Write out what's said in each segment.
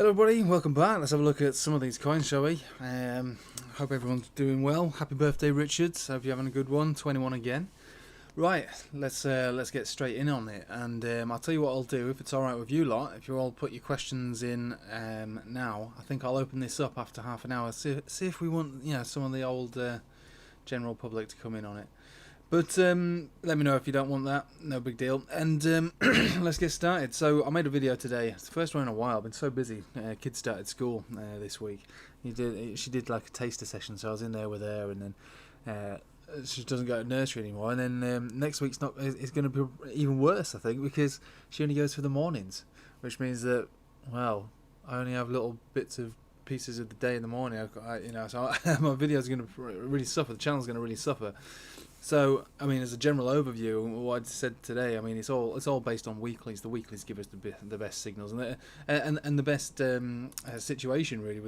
Hello everybody, welcome back. Let's have a look at some of these coins, shall we? Hope everyone's doing well. Happy birthday, Richard. Hope you're having a good one. 21 again. Right, let's get straight in on it. And I'll tell you what I'll do, if it's alright with you lot. If you all put your questions in now, I think I'll open this up after half an hour. See if we want, some of the old general public to come in on it. But let me know if you don't want that, no big deal. And let's get started. So I made a video today. It's the first one in a while. I've been so busy. Kids started school this week. She did like a taster session, so I was in there with her, and then she doesn't go to nursery anymore. And then next week's it's going to be even worse, I think, because she only goes for the mornings, which means that, well, I only have little pieces of the day in the morning. So my video's going to really suffer. The channel's going to really suffer. So, I mean, as a general overview, what I said today, I mean, it's all based on weeklies. The weeklies give us the best signals and the best situation, really,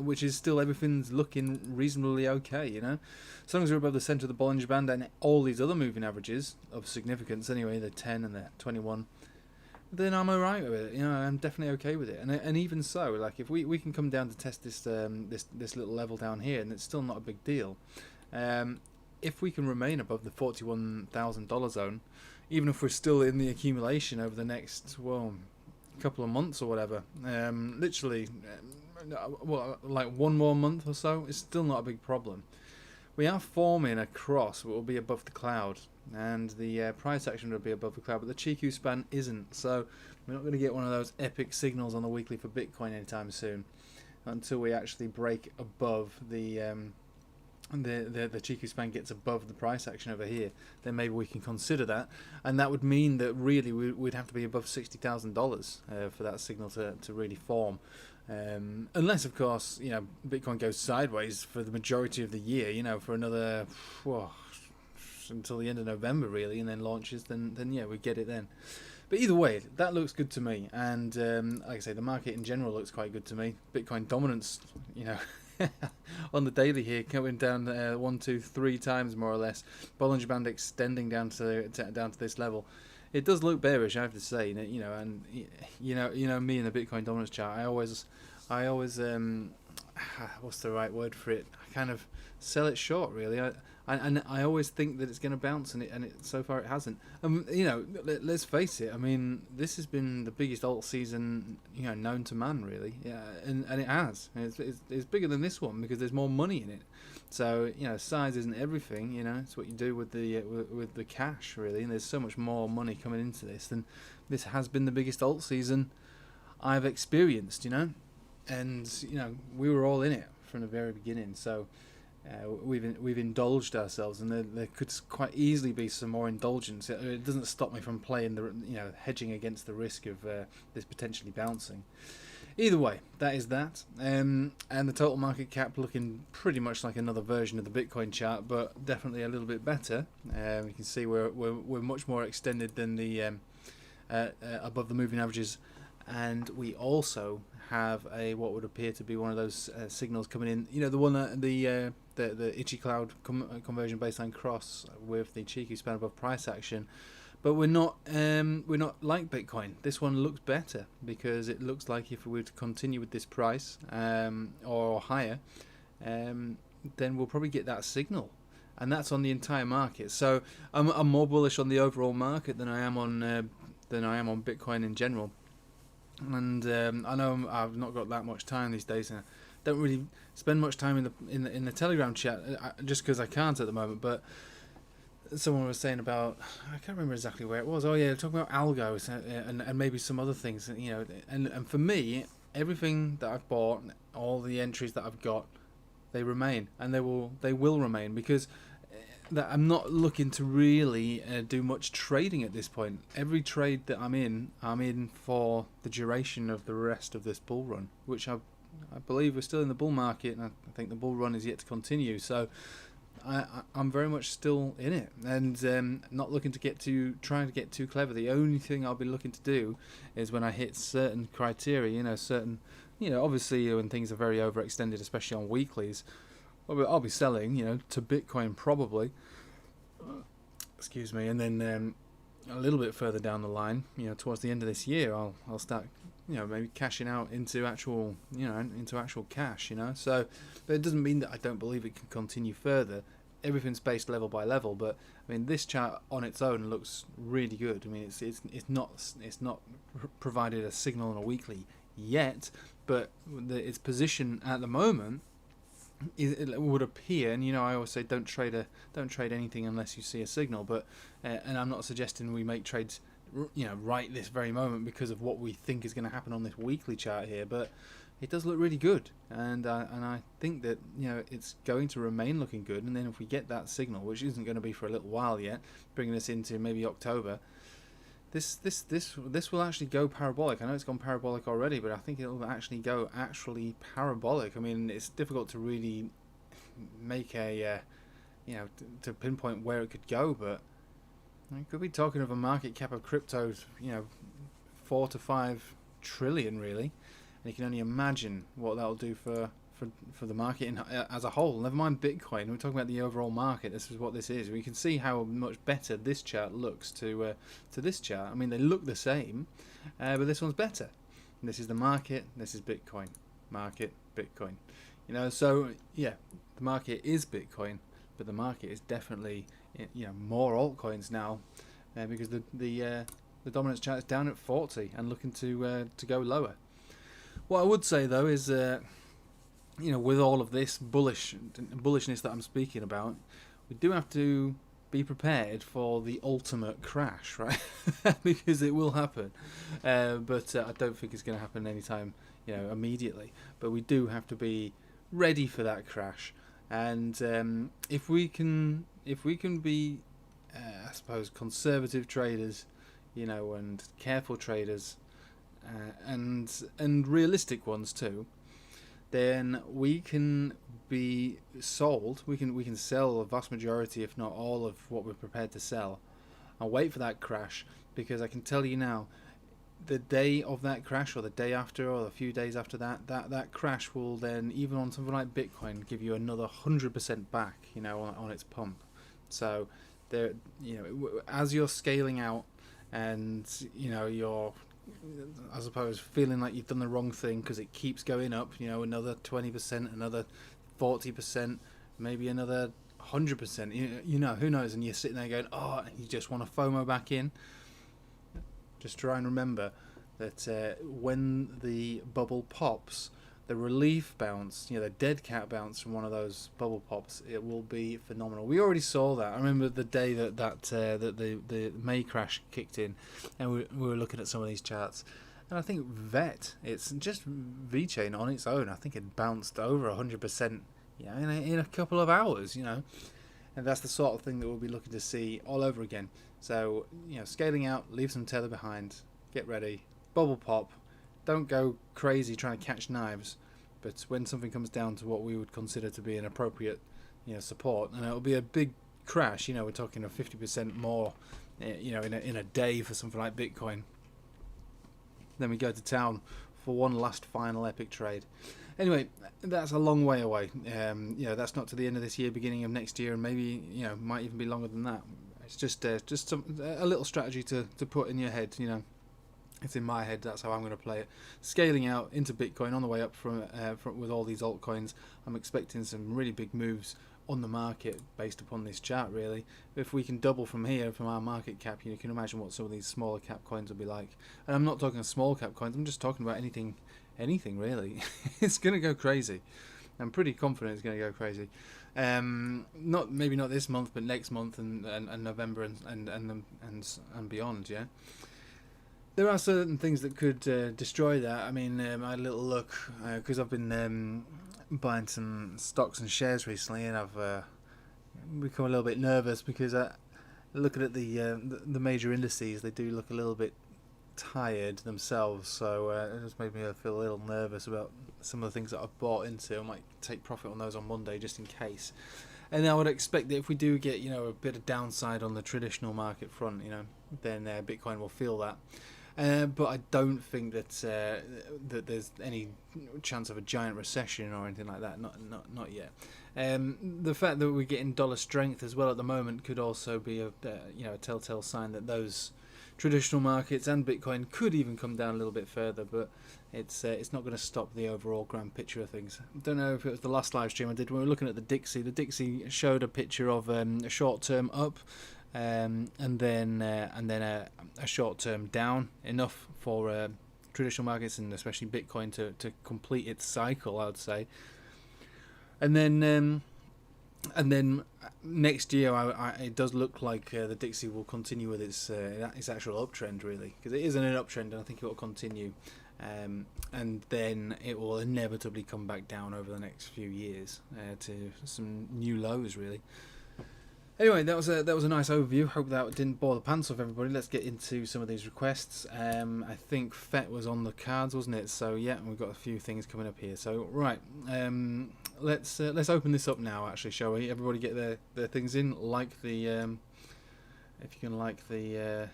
which is still everything's looking reasonably okay, As long as we're above the centre of the Bollinger Band and all these other moving averages of significance, anyway, the 10 and the 21, then I'm alright with it. I'm definitely okay with it. And even so, like, if we can come down to test this little level down here, and it's still not a big deal. If we can remain above the $41,000 zone, even if we're still in the accumulation over the next, couple of months or whatever, literally, like one more month or so, it's still not a big problem. We are forming a cross that will be above the cloud, and the price action will be above the cloud, but the Chiku span isn't, so we're not going to get one of those epic signals on the weekly for Bitcoin anytime soon, until we actually break above the Chiku span gets above the price action over here. Then maybe we can consider that, and that would mean that really we'd have to be above $60,000 for that signal to really form, unless of course Bitcoin goes sideways for the majority of the year, for another until the end of November really, and then launches, then yeah, we get it then. But either way, that looks good to me, and like I say, the market in general looks quite good to me. Bitcoin dominance, on the daily here, going down 1, 2, 3 times more or less. Bollinger Band extending down to this level. It does look bearish, I have to say. And me in the Bitcoin dominance chart. I always what's the right word for it? I kind of sell it short, really. I always think that it's going to bounce, and it so far it hasn't. Let's face it. I mean, this has been the biggest alt season known to man, really. Yeah, and it has. It's bigger than this one because there's more money in it. So size isn't everything. It's what you do with the cash, really. And there's so much more money coming into this, than this has been the biggest alt season I've experienced. And we were all in it from the very beginning. So. We've indulged ourselves, and there could quite easily be some more indulgence. It doesn't stop me from playing hedging against the risk of this potentially bouncing. Either way, that is that. And the total market cap looking pretty much like another version of the Bitcoin chart, but definitely a little bit better. You can see we're much more extended than the above the moving averages. And we also have what would appear to be one of those signals coming in. The one the itchy cloud conversion baseline cross with the Chiku span above price action. But we're not like Bitcoin. This one looks better because it looks like if we were to continue with this price or higher, then we'll probably get that signal. And that's on the entire market. So I'm more bullish on the overall market than I am on Bitcoin in general. And I know I've not got that much time these days, and I don't really spend much time in the Telegram chat just because I can't at the moment. But someone was saying about, I can't remember exactly where it was. Oh yeah, talking about ALGO and maybe some other things. And for me, everything that I've bought, all the entries that I've got, they remain, and they will remain, because that I'm not looking to really do much trading at this point. Every trade that I'm in for the duration of the rest of this bull run, which I believe we're still in the bull market, and I think the bull run is yet to continue. So I'm very much still in it, and not looking to trying to get too clever. The only thing I'll be looking to do is when I hit certain criteria, obviously when things are very overextended, especially on weeklies, I'll be selling, to Bitcoin probably. Excuse me, and then a little bit further down the line, towards the end of this year, I'll start, maybe cashing out into actual cash, So, but it doesn't mean that I don't believe it can continue further. Everything's based level by level, but I mean this chart on its own looks really good. I mean it's not provided a signal on a weekly yet, but its position at the moment it would appear, and I always say don't trade anything unless you see a signal, but and I'm not suggesting we make trades right this very moment because of what we think is going to happen on this weekly chart here, but it does look really good, and I think that it's going to remain looking good. And then if we get that signal, which isn't going to be for a little while yet, bringing us into maybe October, this will actually go parabolic. I know it's gone parabolic already, but I think it'll actually go parabolic. I mean, it's difficult to really make a to pinpoint where it could go, but I could be talking of a market cap of crypto, 4 to 5 trillion really, and you can only imagine what that'll do for the market as a whole. Never mind Bitcoin. We're talking about the overall market. This is what this is. We can see how much better this chart looks to this chart. I mean, they look the same, but this one's better. And this is the market. This is Bitcoin. Market, Bitcoin. So yeah, the market is Bitcoin, but the market is definitely more altcoins now, because the dominance chart is down at 40 and looking to go lower. What I would say though is with all of this bullishness that I'm speaking about, we do have to be prepared for the ultimate crash, right? Because it will happen, but I don't think it's going to happen anytime immediately. But we do have to be ready for that crash, and if we can be, I suppose, conservative traders, and careful traders, and realistic ones too, then we can be sold. We can sell a vast majority, if not all, of what we're prepared to sell, and wait for that crash. Because I can tell you now, the day of that crash, or the day after, or a few days after that crash will then, even on something like Bitcoin, give you another 100% back, on its pump. So there, as you're scaling out, and you're, I suppose, feeling like you've done the wrong thing because it keeps going up, another 20%, another 40%, maybe another 100%, who knows, and you're sitting there going, oh, you just want to FOMO back in. Just try and remember that when the bubble pops, the relief bounce, the dead cat bounce from one of those bubble pops, it will be phenomenal. We already saw that. I remember the day that the May crash kicked in, and we were looking at some of these charts, and I think VET, it's just VeChain on its own, I think it bounced over 100%, in a couple of hours, and that's the sort of thing that we'll be looking to see all over again. So scaling out, leave some tether behind, get ready, bubble pop. Don't go crazy trying to catch knives, but when something comes down to what we would consider to be an appropriate, support, and it'll be a big crash. We're talking a 50% more, in a day for something like Bitcoin. Then we go to town for one last final epic trade. Anyway, that's a long way away. That's not to the end of this year, beginning of next year, and maybe might even be longer than that. It's just a little strategy to put in your head. It's in my head. That's how I'm going to play it. Scaling out into Bitcoin on the way up from with all these altcoins. I'm expecting some really big moves on the market based upon this chart. Really, if we can double from here from our market cap, you can imagine what some of these smaller cap coins will be like. And I'm not talking small cap coins. I'm just talking about anything really. It's going to go crazy. I'm pretty confident it's going to go crazy. Maybe not this month, but next month and November and beyond. Yeah. There are certain things that could destroy that. I mean, I had a little look because I've been buying some stocks and shares recently, and I've become a little bit nervous because looking at the major indices, they do look a little bit tired themselves. So it just made me feel a little nervous about some of the things that I've bought into. I might take profit on those on Monday just in case. And I would expect that if we do get a bit of downside on the traditional market front, then Bitcoin will feel that. But I don't think that there's any chance of a giant recession or anything like that. Not yet. The fact that we're getting dollar strength as well at the moment could also be a telltale sign that those traditional markets and Bitcoin could even come down a little bit further, but it's not going to stop the overall grand picture of things. I don't know if it was the last live stream I did when we were looking at the Dixie. The Dixie showed a picture of a short-term up, and then a short-term down, enough for traditional markets and especially Bitcoin to complete its cycle, I would say. And then next year, it does look like the Dixie will continue with its actual uptrend, really, because it is an uptrend, and I think it will continue. And then it will inevitably come back down over the next few years to some new lows, really. Anyway, that was a nice overview. Hope that didn't bore the pants off everybody. Let's get into some of these requests. I think FET was on the cards, wasn't it? So yeah, we've got a few things coming up here. So right, let's open this up now. Actually, shall we? Everybody get their things in. Like the if you can like the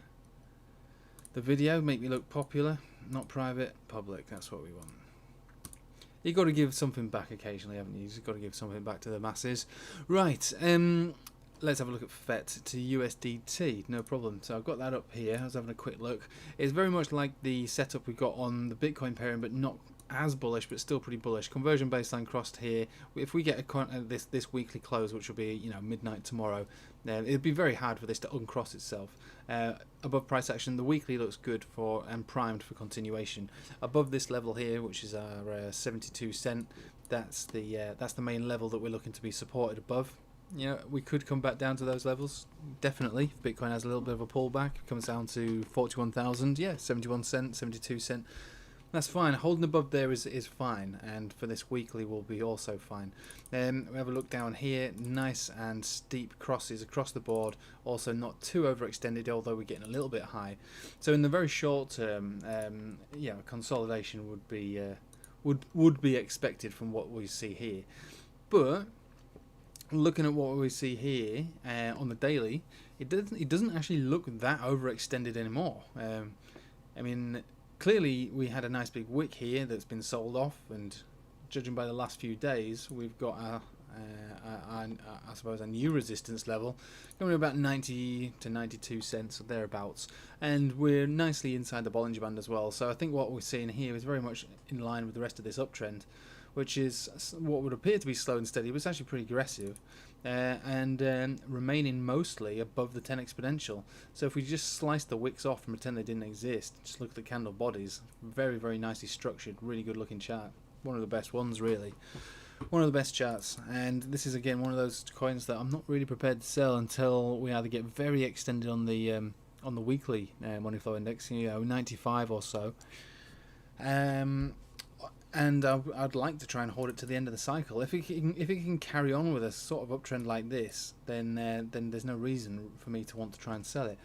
video, make me look popular, not private, public. That's what we want. You got to give something back occasionally, haven't you? You've got to give something back to the masses, right? Let's have a look at FET to USDT, no problem. So I've got that up here. I was having a quick look. It's very much like the setup we got on the Bitcoin pairing, but not as bullish, but still pretty bullish. Conversion baseline crossed here. If we get this weekly close, which will be midnight tomorrow, it'd be very hard for this to uncross itself. Above price action, the weekly looks good for and primed for continuation. Above this level here, which is our 72 cent, that's the main level that we're looking to be supported above. We could come back down to those levels, definitely. If Bitcoin has a little bit of a pullback, it comes down to 41,000, 71 cent, 72 cent. That's fine. Holding above there is fine, and for this weekly will be also fine. We have a look down here. Nice and steep crosses across the board. Also not too overextended, although we're getting a little bit high. So in the very short term, consolidation would be expected from what we see here. But looking at what we see here on the daily, it doesn't actually look that overextended anymore. I mean, clearly we had a nice big wick here that's been sold off, and judging by the last few days, we've got I suppose a new resistance level coming about 90 to 92 cents or thereabouts, and we're nicely inside the Bollinger Band as well. So I think what we're seeing here is very much in line with the rest of this uptrend, which is what would appear to be slow and steady, but it's actually pretty aggressive, and remaining mostly above the 10 exponential. So if we just slice the wicks off and pretend they didn't exist, just look at the candle bodies, very, very nicely structured, really good looking chart. One of the best ones, really. One of the best charts, and this is again one of those coins that I'm not really prepared to sell until we either get very extended on the weekly money flow index, 95 or so. And I'd like to try and hold it to the end of the cycle. If it can carry on with a sort of uptrend like this, then there's no reason for me to want to try and sell it.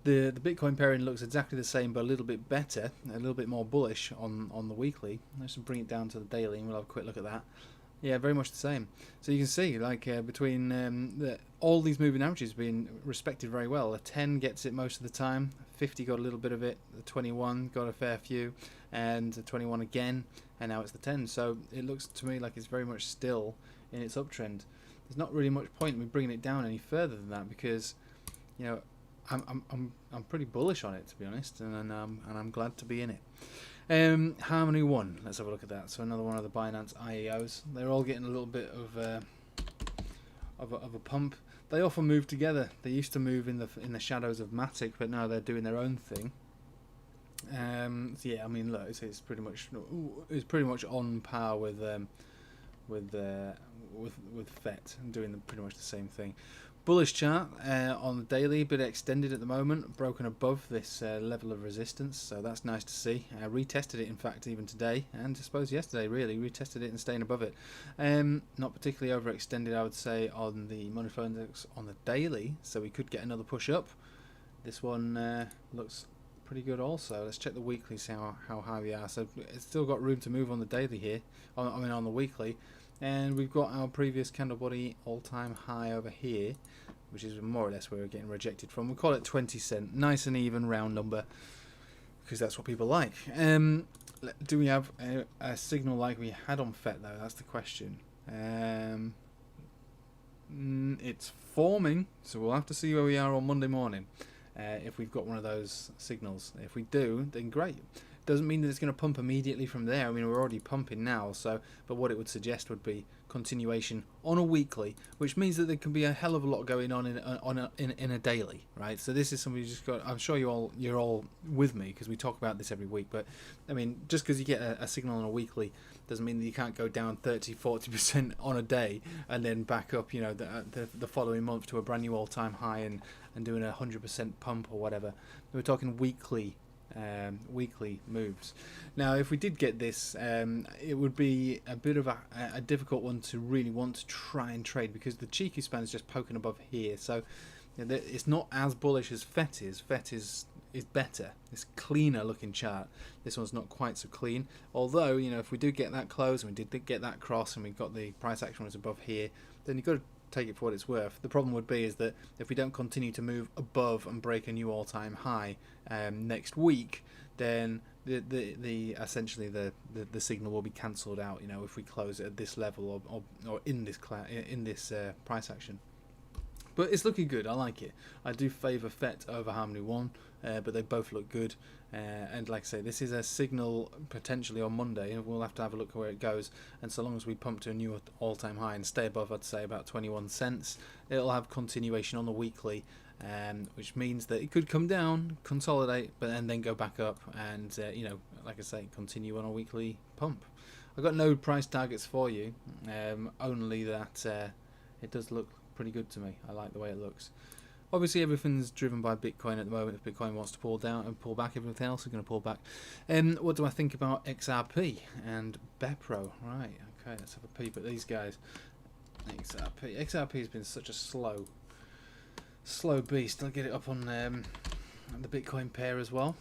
The Bitcoin pairing looks exactly the same, but a little bit better, a little bit more bullish on the weekly. Let's bring it down to the daily, and we'll have a quick look at that. Yeah, very much the same. So you can see, like between all these moving averages being respected very well. The 10 gets it most of the time. 50 got a little bit of it. The 21 got a fair few, and the 21 again, and now it's the 10. So it looks to me like it's very much still in its uptrend. There's not really much point in me bringing it down any further than that, because I'm pretty bullish on it, to be honest, and I'm glad to be in it. Harmony ONE, let's have a look at that. So another one of the Binance IEOs. They're all getting a little bit of a pump. They often move together. They used to move in the shadows of Matic, but now they're doing their own thing. So yeah, I mean, look, it's pretty much on par with FET and doing pretty much the same thing. Bullish chart on the daily, a bit extended at the moment, broken above this level of resistance, so that's nice to see. Retested it, in fact, even today, and I suppose yesterday, really, retested it and staying above it. Not particularly overextended, I would say, on the money flow index on the daily, so we could get another push up. This one looks pretty good also. Let's check the weekly, see how high we are. So it's still got room to move on the daily here, on the weekly. And we've got our previous candle body all-time high over here, which is more or less where we're getting rejected from. We'll call it 20 cent. Nice and even round number, because that's what people like. Do we have a signal like we had on FET, though? That's the question. It's forming, so we'll have to see where we are on Monday morning. if we've got one of those signals. If we do, then great. Doesn't mean that it's going to pump immediately from there. I mean, we're already pumping now, so but what it would suggest would be continuation on a weekly, which means that there can be a hell of a lot going on in a daily, right? So this is something you just got. I'm sure you're all with me because we talk about this every week. But I mean, just because you get a signal on a weekly doesn't mean that you can't go down 30-40% on a day and then back up, you know, the following month to a brand new all-time high and doing 100% pump or whatever. We're talking weekly moves. Now, if we did get this, it would be a bit of a difficult one to really want to try and trade because the cheeky span is just poking above here. So you know, it's not as bullish as FET is. FET is better. It's cleaner looking chart. This one's not quite so clean. Although, you know, if we do get that close and we did get that cross and we got the price action was above here, then you've got to take it for what it's worth. The problem would be is that if we don't continue to move above and break a new all-time high next week, then the essentially the signal will be cancelled out. You know, if we close it at this level or in this price action. But it's looking good. I like it. I do favour FET over Harmony ONE, but they both look good. And like I say, this is a signal potentially on Monday. We'll have to have a look at where it goes. And so long as we pump to a new all-time high and stay above, I'd say about 21 cents, it'll have continuation on the weekly, which means that it could come down, consolidate, but then go back up, and you know, like I say, continue on a weekly pump. I've got no price targets for you, only that it does look pretty good to me. I like the way it looks. Obviously, everything's driven by Bitcoin at the moment. If Bitcoin wants to pull down and pull back, everything else is going to pull back. What do I think about XRP and BEPRO? Right, okay, let's have a peep at these guys. XRP has been such a slow beast. I'll get it up on the Bitcoin pair as well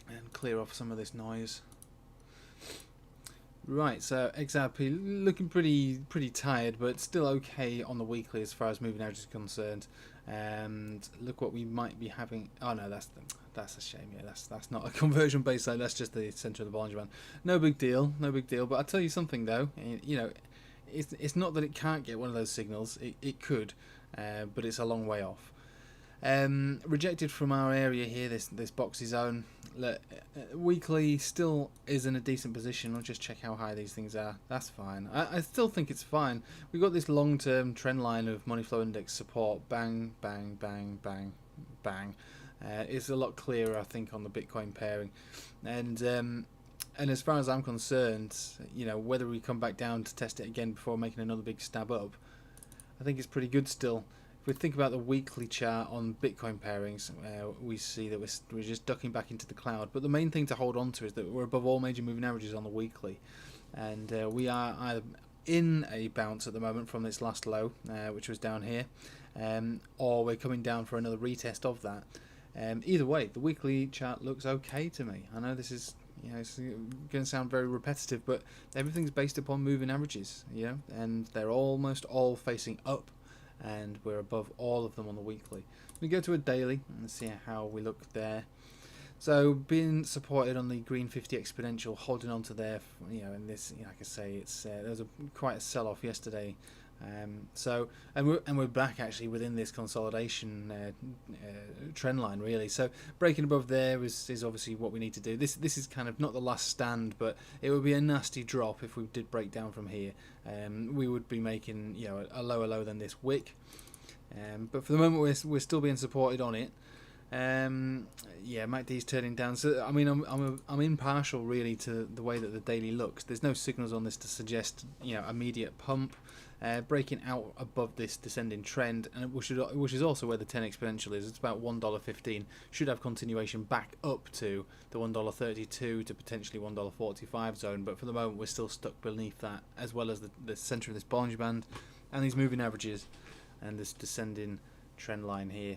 and clear off some of this noise. Right, so XRP looking pretty tired, but still okay on the weekly as far as moving average is concerned. And look what we might be having. Oh no, that's a shame. Yeah, that's not a conversion base line. That's just the center of the Bollinger Band. No big deal. But I'll tell you something though. You know, it's not that it can't get one of those signals. It could, but it's a long way off. Rejected from our area here, this boxy zone. Look, weekly still is in a decent position. I'll just check how high these things are. That's fine. I still think it's fine. We've got this long-term trend line of money flow index support. Bang, bang, bang, bang, bang. It's a lot clearer, I think, on the Bitcoin pairing. And as far as I'm concerned, you know, whether we come back down to test it again before making another big stab up, I think it's pretty good still. If we think about the weekly chart on Bitcoin pairings, we see that we're just ducking back into the cloud. But the main thing to hold on to is that we're above all major moving averages on the weekly. And we are either in a bounce at the moment from this last low, which was down here, or we're coming down for another retest of that. Either way, the weekly chart looks okay to me. I know this is, you know, it's going to sound very repetitive, but everything's based upon moving averages, you know, and they're almost all facing up. And we're above all of them on the weekly. We go to a daily and see how we look there. So being supported on the green 50 exponential, holding on to there, you know, and this, you know, like I say, it's there was quite a sell-off yesterday. So we're back actually within this consolidation trend line really. So breaking above there is obviously what we need to do. This is kind of not the last stand, but it would be a nasty drop if we did break down from here. We would be making, you know, a lower low than this wick. But for the moment we're still being supported on it. Yeah, MACD's turning down. So I mean, I'm impartial really to the way that the daily looks. There's no signals on this to suggest, you know, immediate pump. Breaking out above this descending trend, and which is also where the 10 exponential is. It's about $1.15. Should have continuation back up to the $1.32 to potentially $1.45 zone. But for the moment, we're still stuck beneath that, as well as the center of this Bollinger Band and these moving averages and this descending trend line here.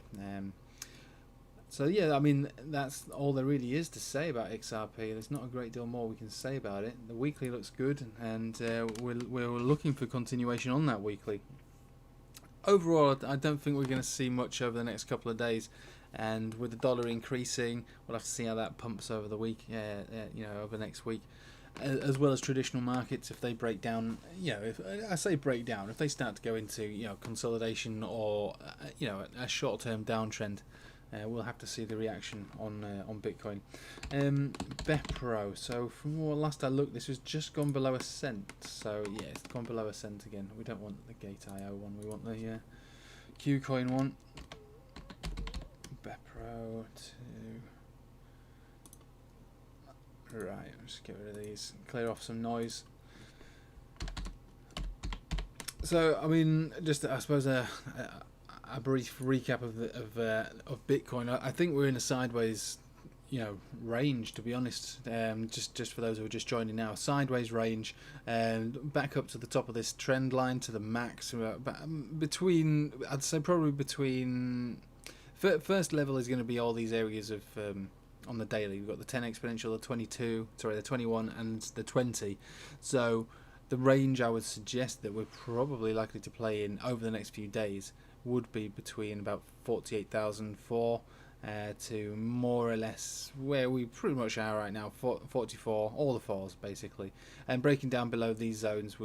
So yeah, I mean, that's all there really is to say about XRP. There's not a great deal more we can say about it. The weekly looks good, and we're looking for continuation on that weekly. Overall, I don't think we're going to see much over the next couple of days, and with the dollar increasing, we'll have to see how that pumps over the week, you know, over next week, as well as traditional markets. If they break down, you know, if I say break down, if they start to go into, you know, consolidation or you know, a short-term downtrend. we'll have to see the reaction on Bitcoin. BEPRO. So from what last I looked, this was just gone below a cent. So yeah, it's gone below a cent again. We don't want the Gate.io one. We want the KuCoin one. BEPRO to right. Let's just get rid of these. Clear off some noise. So I mean, just I suppose a brief recap of Bitcoin. I think we're in a sideways, range, to be honest. Just for those who are just joining now, sideways range, and back up to the top of this trend line to the max. Between, I'd say probably between. First level is going to be all these areas of on the daily. We've got the 10 exponential, the 21, and the 20. So the range I would suggest that we're probably likely to play in over the next few days would be between about 48,004 to more or less where we pretty much are right now, 44, all the fours basically, and breaking down below these zones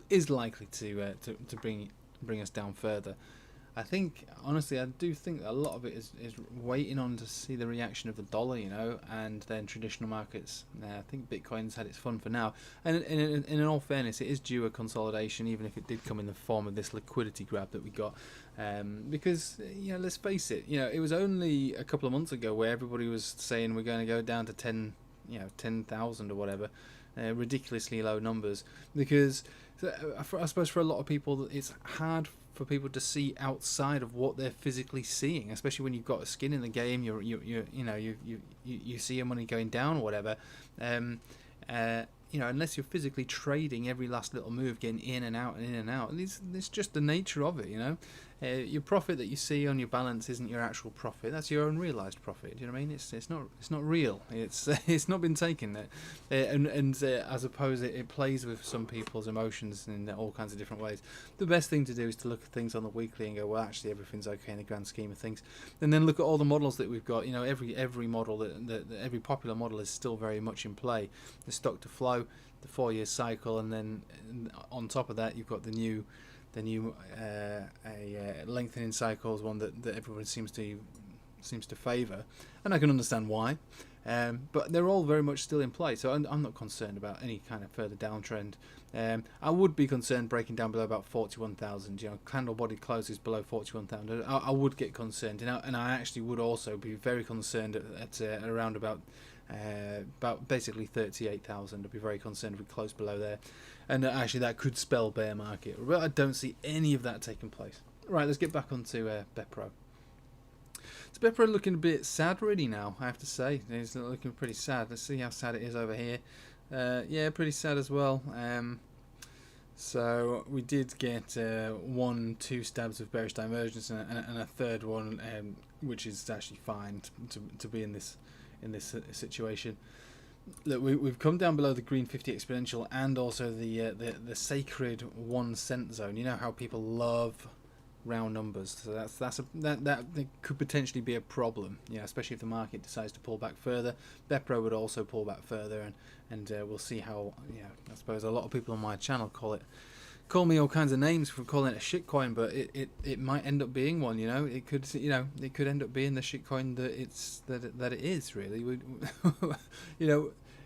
is likely to bring us down further. I think, honestly, I do think a lot of it is waiting on to see the reaction of the dollar, and then traditional markets. I think Bitcoin's had its fun for now. And in all fairness, it is due a consolidation, even if it did come in the form of this liquidity grab that we got. Because, let's face it, it was only a couple of months ago where everybody was saying we're going to go down to 10,000 or whatever. Ridiculously low numbers. Because I suppose for a lot of people, it's hard for people to see outside of what they're physically seeing, especially when you've got a skin in the game. You see your money going down or whatever. Unless you're physically trading every last little move, getting in and out and in and out. It's just the nature of it, Your profit that you see on your balance isn't your actual profit. That's your unrealized profit. Do you know what I mean? It's not real. It's not been taken. And I suppose it plays with some people's emotions in all kinds of different ways. The best thing to do is to look at things on the weekly and go, well, actually everything's okay in the grand scheme of things. And then look at all the models that we've got. Every model every popular model is still very much in play. The stock to flow, the 4-year cycle, and then on top of that you've got the new lengthening cycles, one that everyone seems to favour, and I can understand why, but they're all very much still in play, so I'm not concerned about any kind of further downtrend. I would be concerned breaking down below about 41,000. Candle body closes below 41,000. I would get concerned, and I actually would also be very concerned at around about basically 38,000. I'd be very concerned if we close below there, and actually that could spell bear market, but I don't see any of that taking place. Right, let's get back onto BEPRO. So BEPRO looking a bit sad really now, I have to say. It's looking pretty sad. Let's see how sad it is over here. Yeah, pretty sad as well. So we did get 2 stabs of bearish divergence and a third one, which is actually fine to be in this situation. Look, we've come down below the green 50 exponential and also the sacred 1 cent zone. You know how people love round numbers, so that could potentially be a problem, especially if the market decides to pull back further. BEPRO would also pull back further, and we'll see how. I suppose a lot of people on my channel call me all kinds of names for calling it a shitcoin, but it might end up being one. It could end up being the shitcoin that it is really.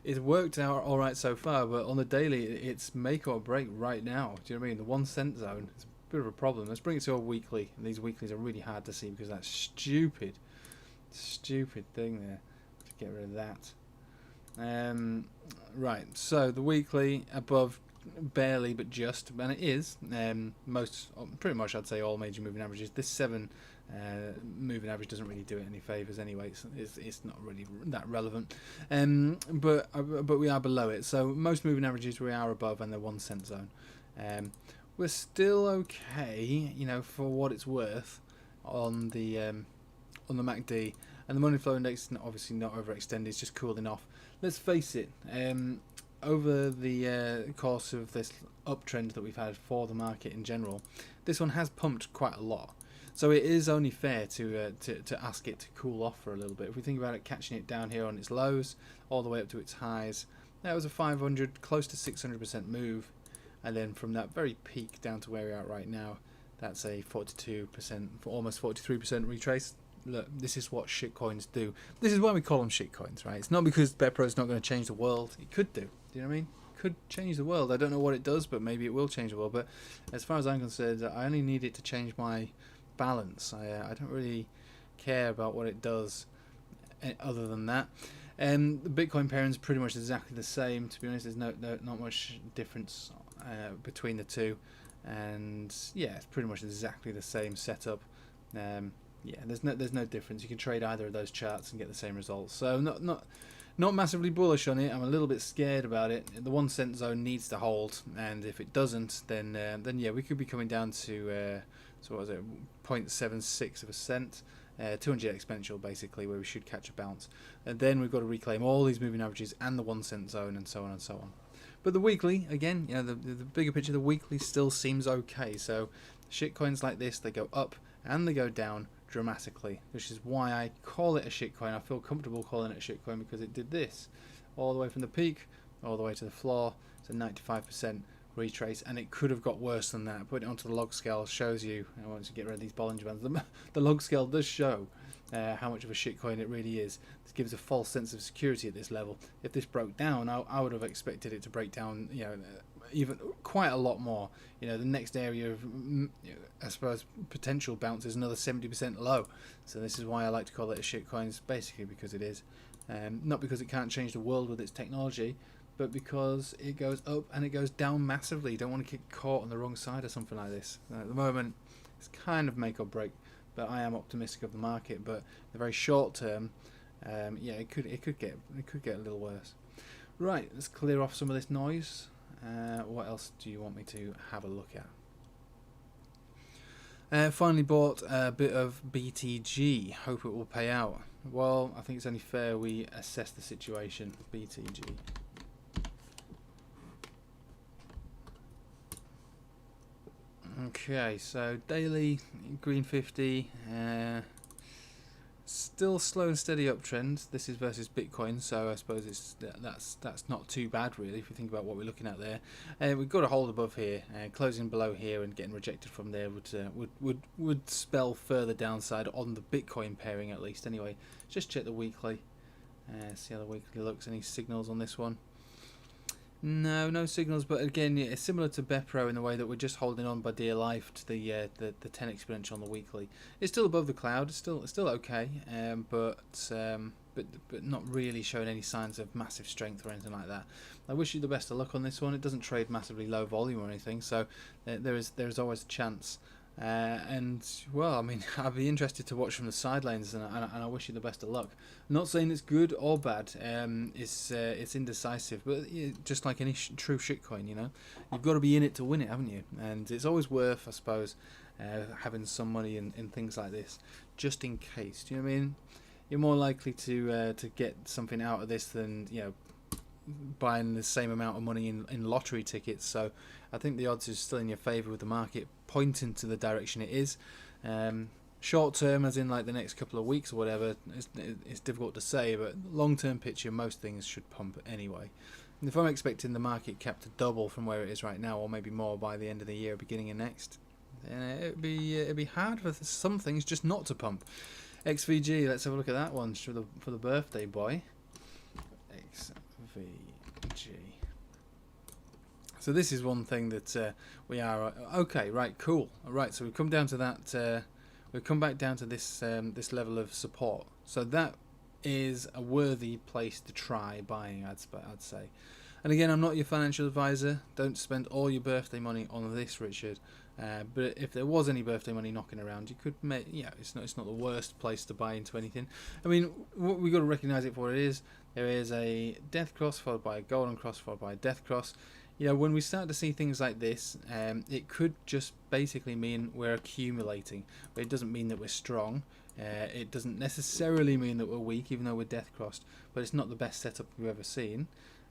It's worked out all right so far, but on the daily it's make or break right now. Do you know what I mean? The 1 cent zone is a bit of a problem. Let's bring it to a weekly, and these weeklies are really hard to see because that stupid thing there. Let's get rid of that. Right, so the weekly above barely but just, and it is pretty much I'd say all major moving averages. This 7 moving average doesn't really do it any favours anyway. It's not really that relevant, but we are below it. So most moving averages we are above, and the 1 cent zone. We're still okay, for what it's worth on the MACD, and the money flow index is obviously not overextended. It's just cooling off. Let's face it. Over the course of this uptrend that we've had for the market in general, this one has pumped quite a lot. So it is only fair to ask it to cool off for a little bit. If we think about it, catching it down here on its lows, all the way up to its highs, that was a 500, close to 600% move, and then from that very peak down to where we are right now, that's a 42%, almost 43% retrace. look, this is what shitcoins do. This is why we call them shitcoins, right? It's not because BEPRO is not going to change the world. It could do. Do you know what I mean? It could change the world. I don't know what it does, but maybe it will change the world. But as far as I'm concerned, I only need it to change my balance. I don't really care about what it does other than that. The Bitcoin pairing is pretty much exactly the same. To be honest, there's not much difference between the two, and yeah, it's pretty much exactly the same setup. Yeah, there's no difference. You can trade either of those charts and get the same results. So not massively bullish on it. I'm a little bit scared about it. The 1 cent zone needs to hold, and if it doesn't, then yeah, we could be coming down to so what was it, 0.76 of a cent. 200 exponential basically, where we should catch a bounce, and then we've got to reclaim all these moving averages and the 1 cent zone, and so on and so on. But the weekly, again, you know, the bigger picture, the weekly still seems okay. So shitcoins like this, they go up and they go down dramatically, which is why I call it a shitcoin. I feel comfortable calling it a shitcoin because it did this all the way from the peak all the way to the floor. It's a 95% retrace, and it could have got worse than that. Putting it onto the log scale shows you, I want to get rid of these Bollinger Bands, the log scale does show how much of a shitcoin it really is. This gives a false sense of security at this level. If this broke down, I would have expected it to break down, you know, even quite a lot more. You know, the next area of, I suppose, potential bounce is another 70% low. So this is why I like to call it a shitcoin. It's basically because it is, not because it can't change the world with its technology, but because it goes up and it goes down massively. You don't want to get caught on the wrong side of something like this. At the moment, it's kind of make or break, but I am optimistic of the market. But in the very short term, yeah, it could get a little worse. Right, let's clear off some of this noise. What else do you want me to have a look at? Finally bought a bit of BTG. Hope it will pay out. Well, I think it's only fair we assess the situation. BTG. Okay, so daily green 50, still slow and steady uptrend. This is versus Bitcoin, so I suppose that's not too bad really if you think about what we're looking at there. We've got a hold above here, closing below here and getting rejected from there would spell further downside on the Bitcoin pairing at least. Anyway, just check the weekly, see how the weekly looks. Any signals on this one? No signals, but again, yeah, it's similar to BEPRO in the way that we're just holding on by dear life to the 10 exponential on the weekly. It's still above the cloud, it's still okay, but not really showing any signs of massive strength or anything like that. I wish you the best of luck on this one. It doesn't trade massively low volume or anything, so there is always a chance. And well, I mean, I'd be interested to watch from the sidelines, and I wish you the best of luck. I'm not saying it's good or bad. It's indecisive, but just like any true shitcoin, you know, you've got to be in it to win it, haven't you? And it's always worth, I suppose, having some money in things like this, just in case. Do you know what I mean? You're more likely to get something out of this than, you know, buying the same amount of money in lottery tickets. So I think the odds is still in your favour with the market pointing to the direction it is. Short term, as in like the next couple of weeks or whatever, it's difficult to say, but long term picture, most things should pump anyway. And if I'm expecting the market cap to double from where it is right now, or maybe more by the end of the year, beginning of next, then it'd be hard for some things just not to pump. XVG, let's have a look at that one for the birthday boy. XVG. So this is one thing that we are okay. Right, cool. All right, so we've come down to that. We've come back down to this this level of support. So that is a worthy place to try buying. I'd say. And again, I'm not your financial advisor. Don't spend all your birthday money on this, Richard. But if there was any birthday money knocking around, you could make. Yeah, it's not the worst place to buy into anything. I mean, we got to recognise it for what it is. There is a death cross followed by a golden cross followed by a death cross. You know, when we start to see things like this, it could just basically mean we're accumulating. But it doesn't mean that we're strong. It doesn't necessarily mean that we're weak, even though we're death crossed. But it's not the best setup we've ever seen.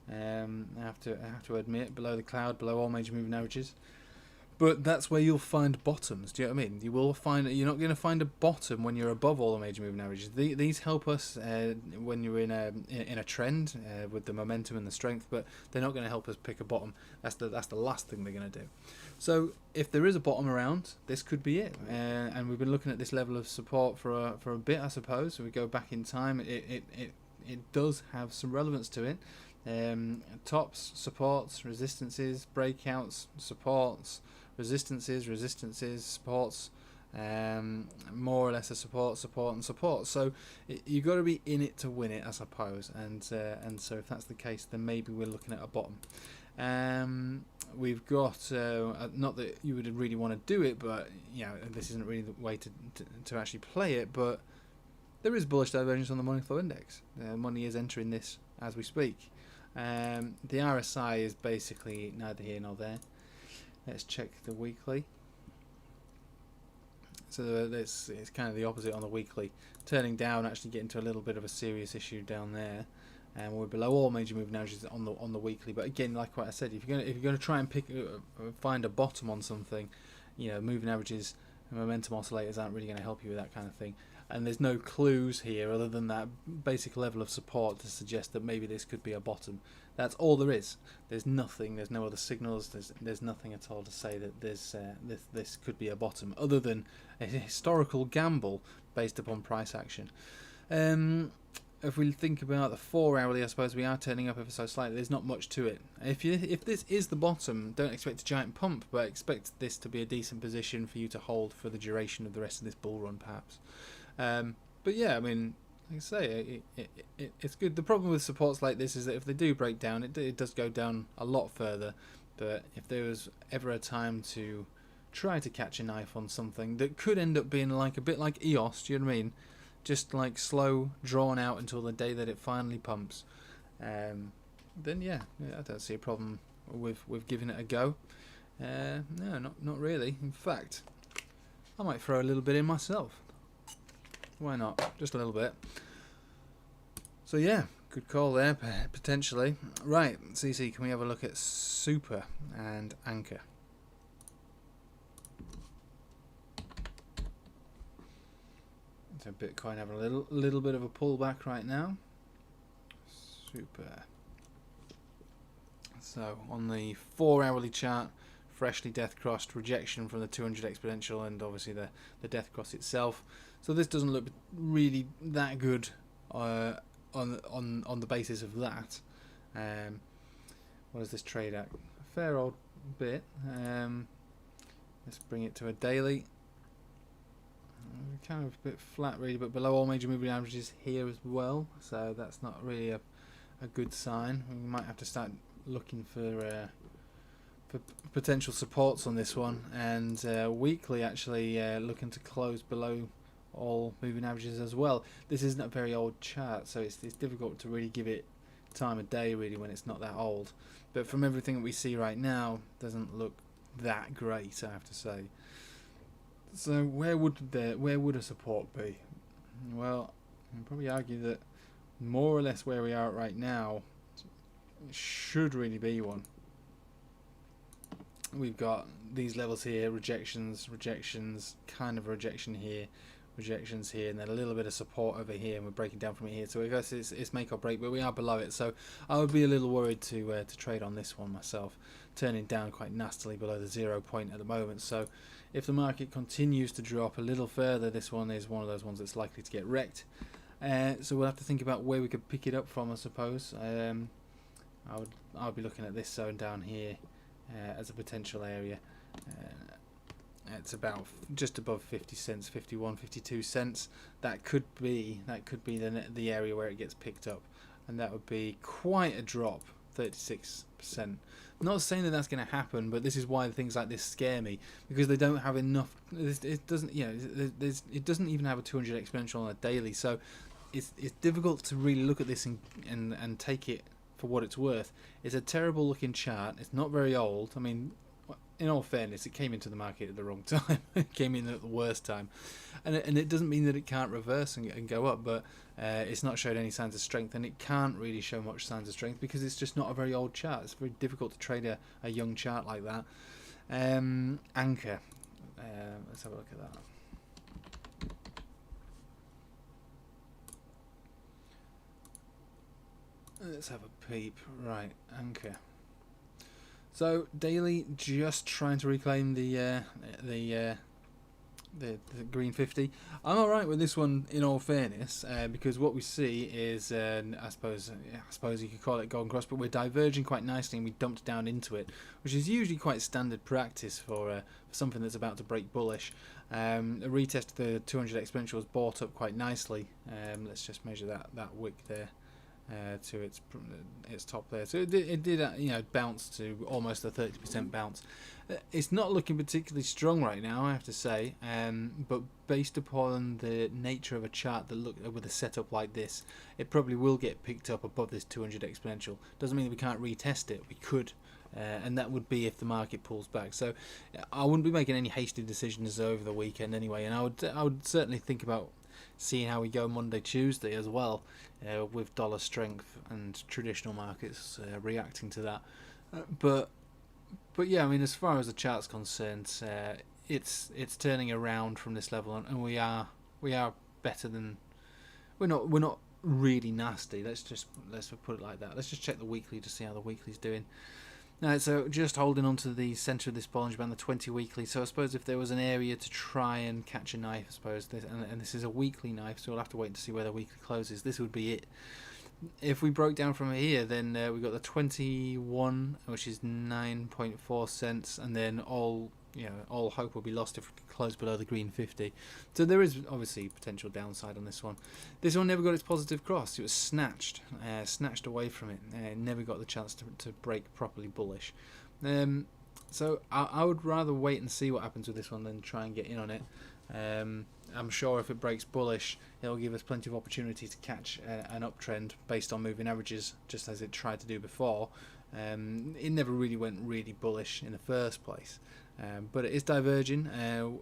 I have to admit, below the cloud, below all major moving averages. But that's where you'll find bottoms. Do you know what I mean? You will find, you're not going to find a bottom when you're above all the major moving averages. These help us when you're in a trend with the momentum and the strength, but they're not going to help us pick a bottom. That's the last thing they're going to do. So if there is a bottom around, this could be it. And we've been looking at this level of support for a bit, I suppose. So we go back in time. It does have some relevance to it. Tops, supports, resistances, breakouts, supports, resistances, supports, more or less a support, and support. So you've got to be in it to win it, I suppose. And so if that's the case, then maybe we're looking at a bottom. We've got not that you would really want to do it, but you know, this isn't really the way to actually play it. But there is bullish divergence on the money flow index. Money is entering this as we speak. The RSI is basically neither here nor there. Let's check the weekly. So it's kind of the opposite on the weekly, turning down, actually getting to a little bit of a serious issue down there, and we're below all major moving averages on the weekly. But again, like what I said, if you're going to try and find a bottom on something, you know, moving averages and momentum oscillators aren't really going to help you with that kind of thing. And there's no clues here other than that basic level of support to suggest that maybe this could be a bottom. That's all there is. There's nothing. There's no other signals. There's nothing at all to say that this could be a bottom, other than a historical gamble based upon price action. If we think about the 4 hourly, I suppose we are turning up ever so slightly. There's not much to it. If this is the bottom, don't expect a giant pump, but expect this to be a decent position for you to hold for the duration of the rest of this bull run, perhaps. But yeah, I mean, like I say, it's good. The problem with supports like this is that if they do break down, it does go down a lot further. But if there was ever a time to try to catch a knife on something that could end up being like a bit like EOS, do you know what I mean? Just like slow, drawn out until the day that it finally pumps. Then yeah, I don't see a problem with giving it a go. No, not really. In fact, I might throw a little bit in myself. Why not? Just a little bit. So yeah, good call there, potentially. Right, CC, can we have a look at Super and ANKR? So Bitcoin having a little bit of a pullback right now. Super. So on the 4 hourly chart, freshly death crossed, rejection from the 200 exponential, and obviously the death cross itself. So this doesn't look really that good on the basis of that. What is this trade at? A fair old bit. Let's bring it to a daily. Kind of a bit flat really, but below all major moving averages here as well. So that's not really a good sign. We might have to start looking for potential supports on this one. And weekly actually looking to close below all moving averages as well. This isn't a very old chart, so it's difficult to really give it time of day really when it's not that old. But from everything that we see right now, doesn't look that great, I have to say. So where would a support be? Well, I can probably argue that more or less where we are right now should really be one. We've got these levels here, rejections, kind of a rejection here, rejections here, and then a little bit of support over here, and we're breaking down from it here. So I guess it's make or break, but we are below it. So I would be a little worried to trade on this one myself, turning down quite nastily below the 0 point at the moment. So if the market continues to drop a little further, this one is one of those ones that's likely to get wrecked. So we'll have to think about where we could pick it up from, I suppose. I would be looking at this zone down here as a potential area. It's about just above 50 cents, 51, 52 cents. That could be the area where it gets picked up, and that would be quite a drop, 36%. Not saying that that's going to happen, but this is why things like this scare me, because they don't have enough. It doesn't, you know, it doesn't even have a 200 exponential on a daily, so it's difficult to really look at this and take it for what it's worth. It's a terrible looking chart. It's not very old. I mean, in all fairness, it came into the market at the wrong time. It came in at the worst time, and it doesn't mean that it can't reverse and go up, but it's not showed any signs of strength, and it can't really show much signs of strength because it's just not a very old chart. It's very difficult to trade a young chart like that. ANKR. Let's have a look at that. Let's have a peep. Right, ANKR. So daily, just trying to reclaim the green 50. I'm alright with this one, in all fairness, because what we see is, I suppose you could call it golden cross, but we're diverging quite nicely and we dumped down into it, which is usually quite standard practice for something that's about to break bullish. A retest of the 200 exponential was bought up quite nicely. Let's just measure that wick there. To its top there, so it did bounce to almost a 30% bounce. It's not looking particularly strong right now, I have to say, but based upon the nature of a chart that look with a setup like this, it probably will get picked up above this 200 exponential. Doesn't mean that we can't retest it. We could, and that would be if the market pulls back. So I wouldn't be making any hasty decisions over the weekend anyway, and I would certainly think about seeing how we go Monday, Tuesday as well, with dollar strength and traditional markets reacting to that. But yeah, I mean, as far as the chart's concerned, it's turning around from this level, and we are better than we're not really nasty. Let's put it like that. Let's just check the weekly to see how the weekly's doing. Now, so just holding on to the centre of this Bollinger Band, the 20 weekly. So I suppose if there was an area to try and catch a knife, I suppose, and this is a weekly knife, so we'll have to wait to see where the weekly closes. This would be it. If we broke down from here, then we've got the 21, which is 9.4 cents, and then all hope will be lost if we close below the green 50. So there is obviously potential downside on this one. This one never got its positive cross. It was snatched away from it. Never got the chance to break properly bullish. So I would rather wait and see what happens with this one than try and get in on it. I'm sure if it breaks bullish, it'll give us plenty of opportunity to catch an uptrend based on moving averages, just as it tried to do before. It never really went really bullish in the first place. But it is diverging.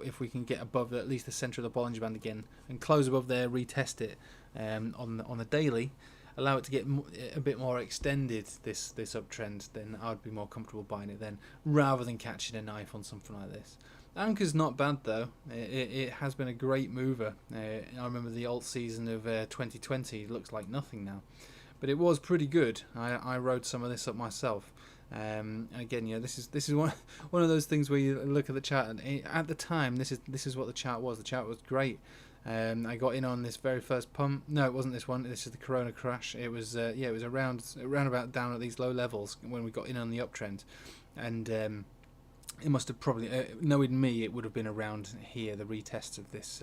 If we can get above at least the centre of the Bollinger Band again and close above there, retest it on the daily, allow it to get a bit more extended, this uptrend, then I'd be more comfortable buying it then, rather than catching a knife on something like this. ANKR's not bad though. It has been a great mover. I remember the alt season of 2020. It looks like nothing now, but it was pretty good. I rode some of this up myself. Again, this is one of those things where you look at the chart, and at the time, this is what the chart was. The chart was great. I got in on this very first pump. No, it wasn't this one. This is the Corona crash. It was it was around about down at these low levels when we got in on the uptrend, and it must have probably knowing me, it would have been around here, the retest of this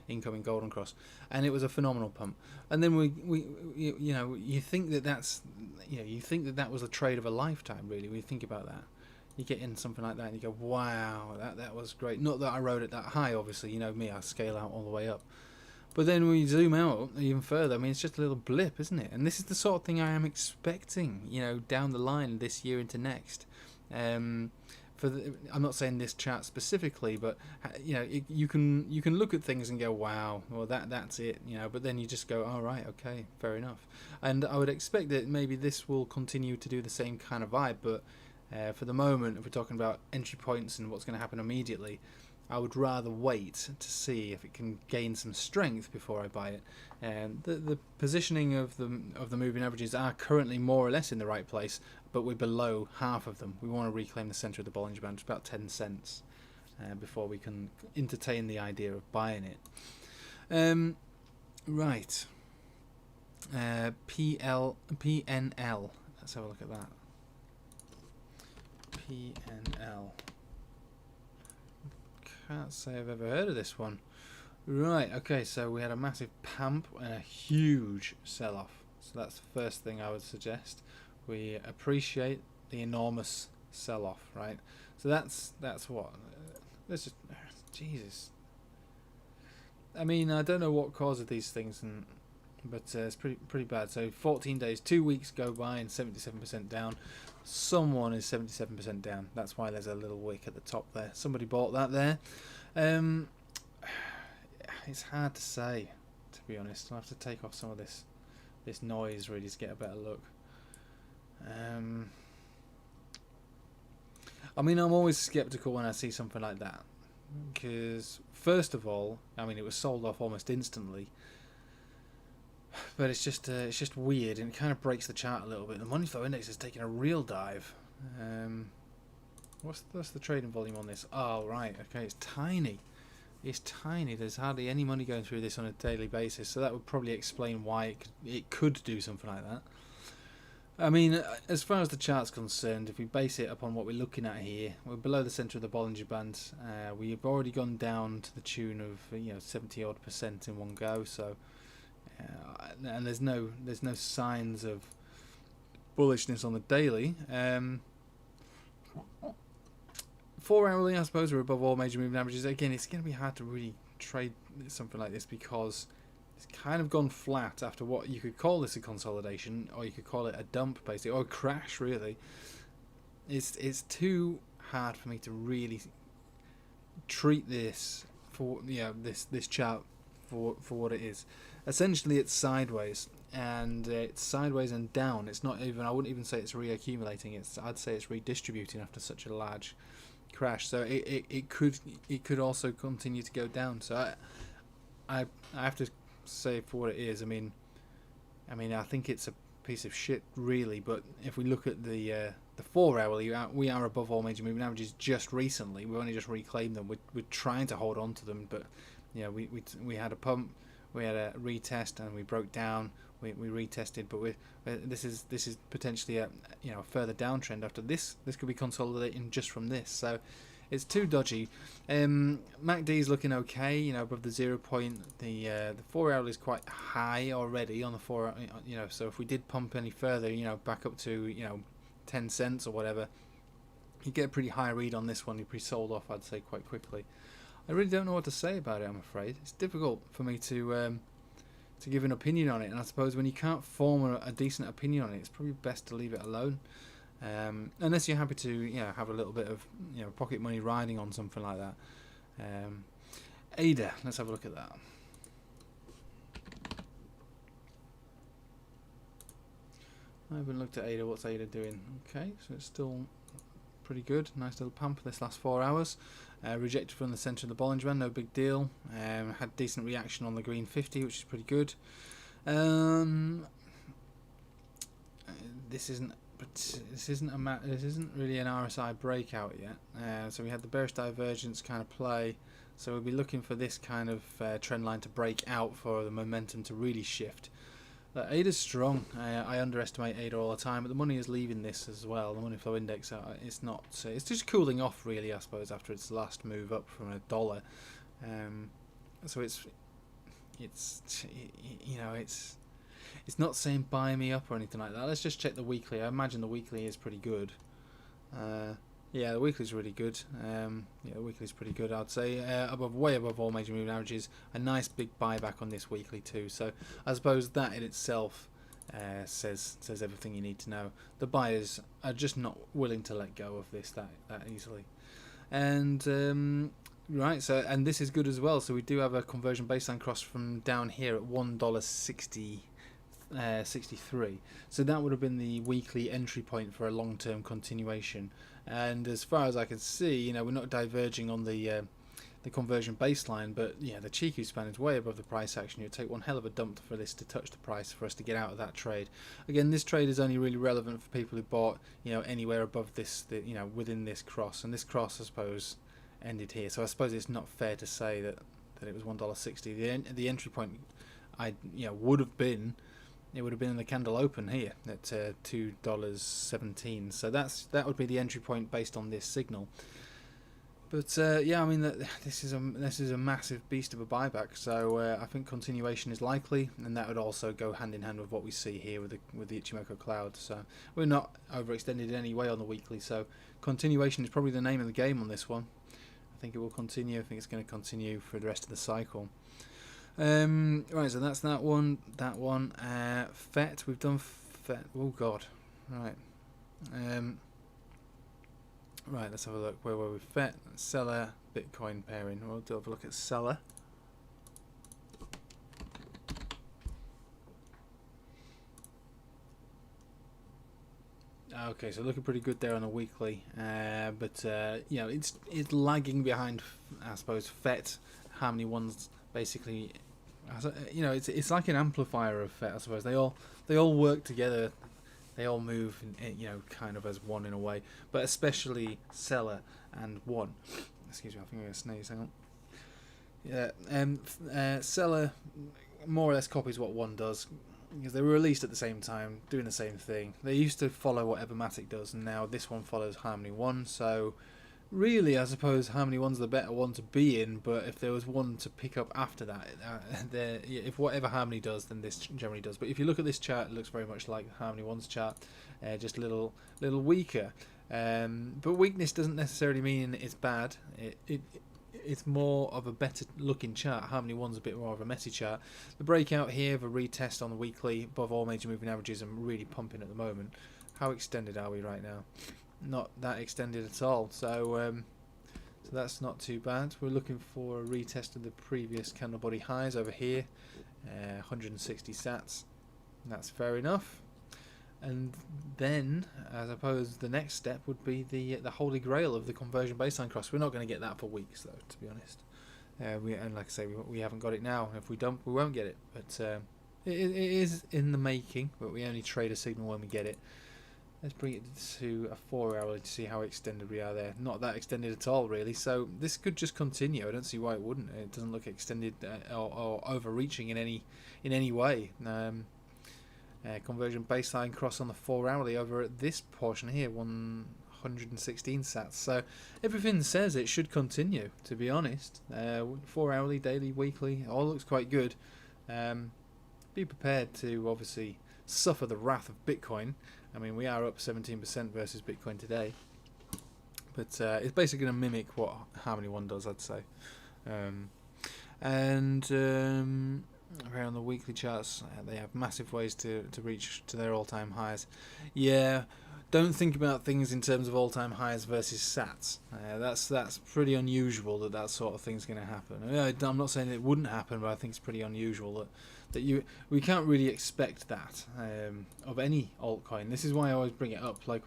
incoming golden cross, and it was a phenomenal pump. And then you think that was the trade of a lifetime, really, when you think about that. You get in something like that and you go, wow, that was great. Not that I rode it that high, obviously, you know me, I scale out all the way up. But then when you zoom out even further, I mean, it's just a little blip, isn't it? And this is the sort of thing I am expecting, down the line this year into next. I'm not saying this chart specifically, but you can look at things and go, wow, well that's it, but then you just go, all right, okay, fair enough. And I would expect that maybe this will continue to do the same kind of vibe, but for the moment, if we're talking about entry points and what's going to happen immediately, I would rather wait to see if it can gain some strength before I buy it. And the positioning of the moving averages are currently more or less in the right place, but we're below half of them. We want to reclaim the centre of the Bollinger Band, about 10 cents, before we can entertain the idea of buying it. Right. PNL. Let's have a look at that. PNL. Can't say I've ever heard of this one. Right, okay, so we had a massive pump and a huge sell-off. So that's the first thing I would suggest. We appreciate the enormous sell-off, right? So that's what. Let's just, Jesus. I mean, I don't know what causes these things, but it's pretty bad. So 14 days, 2 weeks go by and 77% down. Someone is 77% down. That's why there's a little wick at the top there. Somebody bought that there. It's hard to say, to be honest. I'll have to take off some of this noise really to get a better look. I mean, I'm always skeptical when I see something like that, because first of all, I mean, it was sold off almost instantly, but it's just weird, and it kind of breaks the chart a little bit. The money flow index is taking a real dive. What's the trading volume on this? Oh right, okay, it's tiny. It's tiny. There's hardly any money going through this on a daily basis, so that would probably explain why it could do something like that. I mean, as far as the chart's concerned, if we base it upon what we're looking at here, we're below the centre of the Bollinger Band. We've already gone down to the tune of 70% in one go. So, and there's no signs of bullishness on the daily. 4 hourly, I suppose, we're above all major moving averages. Again, it's going to be hard to really trade something like this because it's kind of gone flat after what you could call this a consolidation, or you could call it a dump, basically, or a crash. Really, it's too hard for me to really treat this for this chart for what it is. Essentially, it's sideways, and it's sideways and down. It's not even. I wouldn't even say it's reaccumulating. I'd say it's redistributing after such a large crash. So it could also continue to go down. So I have to say for what it is. I mean I think it's a piece of shit, really. But if we look at the 4 hourly, we are above all major moving averages just recently. We've only just reclaimed them. We're trying to hold on to them, but we had a pump, we had a retest, and we broke down. We retested, but this is potentially a further downtrend after this. This could be consolidating just from this, so it's too dodgy. MACD is looking okay, above the 0 point. The 4 hourly is quite high already on the 4. So if we did pump any further, back up to 10 cents or whatever, you get a pretty high read on this one. You'd be sold off, I'd say, quite quickly. I really don't know what to say about it. I'm afraid it's difficult for me to give an opinion on it, and I suppose when you can't form a decent opinion on it, it's probably best to leave it alone, unless you're happy to have a little bit of pocket money riding on something like that. ADA, let's have a look at that. I haven't looked at ADA. What's ADA doing? Okay, so it's still pretty good. Nice little pump this last 4 hours. Rejected from the centre of the Bollinger Band, no big deal. Had decent reaction on the green 50, which is pretty good. This isn't really an RSI breakout yet. So we had the bearish divergence kind of play. So we'll be looking for this kind of trend line to break out for the momentum to really shift. ADA's strong. I underestimate ADA all the time, but the money is leaving this as well. The money flow index, it's not. It's just cooling off, really, I suppose, after its last move up from $1. So it's not saying buy me up or anything like that. Let's just check the weekly. I imagine the weekly is pretty good. Yeah, the weekly's really good. The weekly's pretty good, I'd say. Way above all major moving averages. A nice big buyback on this weekly too. So I suppose that in itself says everything you need to know. The buyers are just not willing to let go of this that easily. And right, so and this is good as well. So we do have a conversion baseline cross from down here at $1.60. 63. So that would have been the weekly entry point for a long-term continuation. And as far as I can see, we're not diverging on the conversion baseline, but the Chiku span is way above the price action. It would take one hell of a dump for this to touch the price for us to get out of that trade. Again, this trade is only really relevant for people who bought anywhere above this, within this cross, and this cross, I suppose, ended here. So I suppose it's not fair to say that it was $1.60. The entry point would have been. It would have been in the candle open here at $2.17. So that would be the entry point based on this signal. But yeah, I mean this is a massive beast of a buyback. So I think continuation is likely, and that would also go hand in hand with what we see here with the Ichimoku cloud. So we're not overextended in any way on the weekly. So continuation is probably the name of the game on this one. I think it will continue. I think it's going to continue for the rest of the cycle. Right, so that's that one. FET, we've done FET. Oh god. Right. Right, let's have a look. Where were we? FET, CELR, Bitcoin pairing. We'll have a look at CELR. Okay, so looking pretty good there on the weekly, but you know, it's lagging behind, I suppose, FET, Harmony One's basically. You know, it's like an amplifier of FET, I suppose. They all work together. They all move, you know, kind of as one in a way, but especially CELR and One. Excuse me, I think I'm gonna sneeze. Hang on. Yeah, CELR more or less copies what One does, because they were released at the same time, doing the same thing. They used to follow what Evermatic does, and now this one follows Harmony One. So really, I suppose Harmony One's the better one to be in, but if there was one to pick up after that, if whatever Harmony does, then this generally does. But if you look at this chart, it looks very much like Harmony One's chart, just a little weaker. But weakness doesn't necessarily mean it's bad. It's more of a better looking chart. Harmony One's a bit more of a messy chart. The breakout here of a retest on the weekly above all major moving averages and really pumping at the moment. How extended are we right now? Not that extended at all. So that's not too bad. We're looking for a retest of the previous candle body highs over here, 160 sats. That's fair enough. And then, I suppose the next step would be the holy grail of the conversion baseline cross. We're not going to get that for weeks, though, to be honest. And like I say, we haven't got it now. If we don't, we won't get it. But it is in the making. But we only trade a signal when we get it. Let's bring it to a 4-hour to see how extended we are there. Not that extended at all, really. So this could just continue. I don't see why it wouldn't. It doesn't look extended or overreaching in any way. Conversion baseline cross on the 4-hourly over at this portion here, 116 sats. So everything says it should continue, to be honest. 4-hourly, daily, weekly, all looks quite good. Be prepared to obviously suffer the wrath of Bitcoin. I mean, we are up 17% versus Bitcoin today, but it's basically going to mimic what Harmony One does, I'd say. On the weekly charts, they have massive ways to reach to their all-time highs. Yeah, don't think about things in terms of all-time highs versus sats. That's pretty unusual that sort of thing's going to happen. I'm not saying it wouldn't happen, but I think it's pretty unusual that we can't really expect that of any altcoin. This is why I always bring it up. Like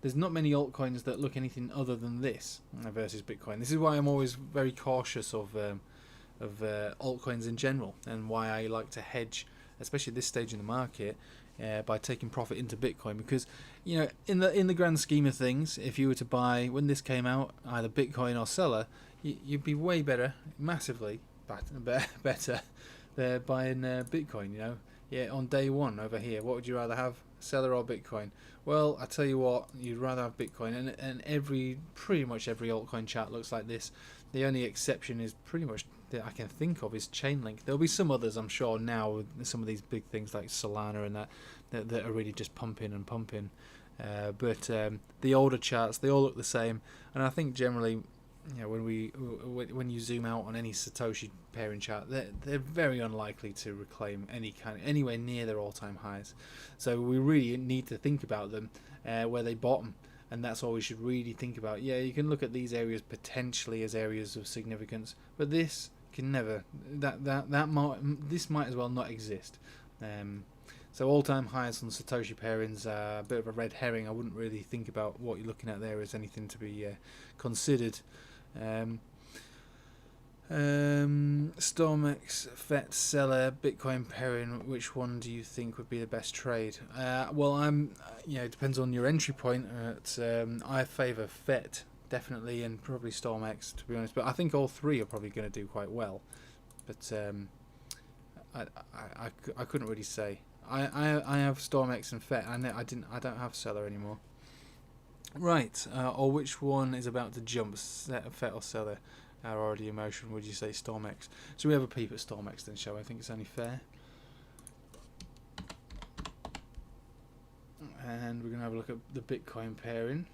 there's not many altcoins that look anything other than this versus Bitcoin. This is why I'm always very cautious of altcoins in general, and why I like to hedge, especially at this stage in the market, by taking profit into Bitcoin, because you know, in the grand scheme of things, if you were to buy when this came out either Bitcoin or CELR, you'd be way better, massively better buying Bitcoin. You know, yeah, on day one over here, what would you rather have, CELR or Bitcoin? Well, I tell you what, you'd rather have Bitcoin, and pretty much every altcoin chart looks like this. The only exception is pretty much that I can think of is Chainlink. There'll be some others, I'm sure, now with some of these big things like Solana and that are really just pumping and pumping. But the older charts, they all look the same, and I think generally, you know, when you zoom out on any Satoshi pairing chart, they're very unlikely to reclaim anywhere near their all-time highs. So we really need to think about them where they bottom. And that's all we should really think about. Yeah, you can look at these areas potentially as areas of significance, but this can never. This might as well not exist. So all-time highs on Satoshi pairings are a bit of a red herring. I wouldn't really think about what you're looking at there as anything to be considered. StormX, FET, CELR, Bitcoin pairing. Which one do you think would be the best trade? Well, it depends on your entry point. I favour FET definitely, and probably StormX, to be honest. But I think all three are probably going to do quite well. But I couldn't really say. I have StormX and FET. I don't have CELR anymore. Right. Or which one is about to jump? FET or CELR? Are already in motion. Would you say StormX? So we have a peep at StormX then, shall we? I think it's only fair. And we're going to have a look at the Bitcoin pairing.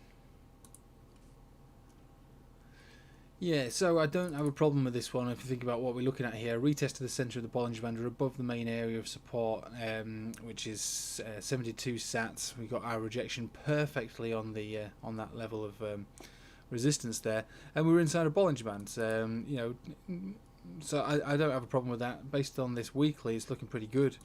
Yeah, so I don't have a problem with this one if you think about what we're looking at here. Retest to the centre of the Bollinger Band are above the main area of support, which is 72 sats. We got our rejection perfectly on that level of resistance there, and we were inside a Bollinger Band. So I don't have a problem with that. Based on this weekly, it's looking pretty good.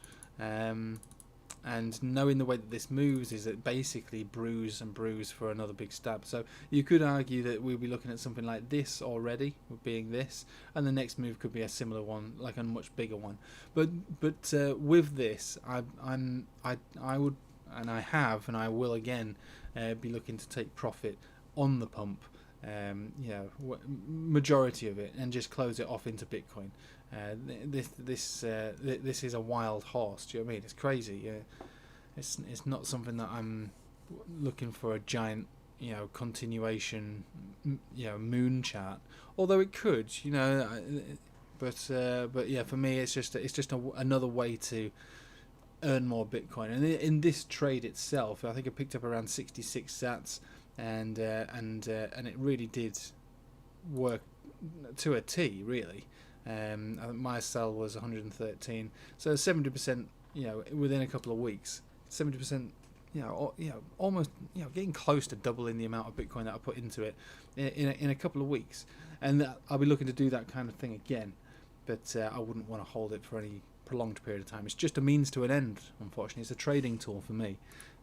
and knowing the way that this moves is it basically brews and brews for another big stab. So you could argue that we'll be looking at something like this already, being this, and the next move could be a similar one, like a much bigger one. But with this, I would, and I have, and I will again be looking to take profit on the pump. Majority of it, and just close it off into Bitcoin. This is a wild horse. Do you know what I mean? It's crazy. It's not something that I'm looking for a giant, continuation, moon chart. Although it could, but yeah, for me, it's just another way to earn more Bitcoin. And in this trade itself, I think I picked up around 66 sats. And it really did work to a T, really. I think my sell was 113, so 70%. Within a couple of weeks, 70%. Almost getting close to doubling the amount of Bitcoin that I put into it in a couple of weeks, and I'll be looking to do that kind of thing again. But I wouldn't want to hold it for any prolonged period of time. It's just a means to an end. Unfortunately, it's a trading tool for me.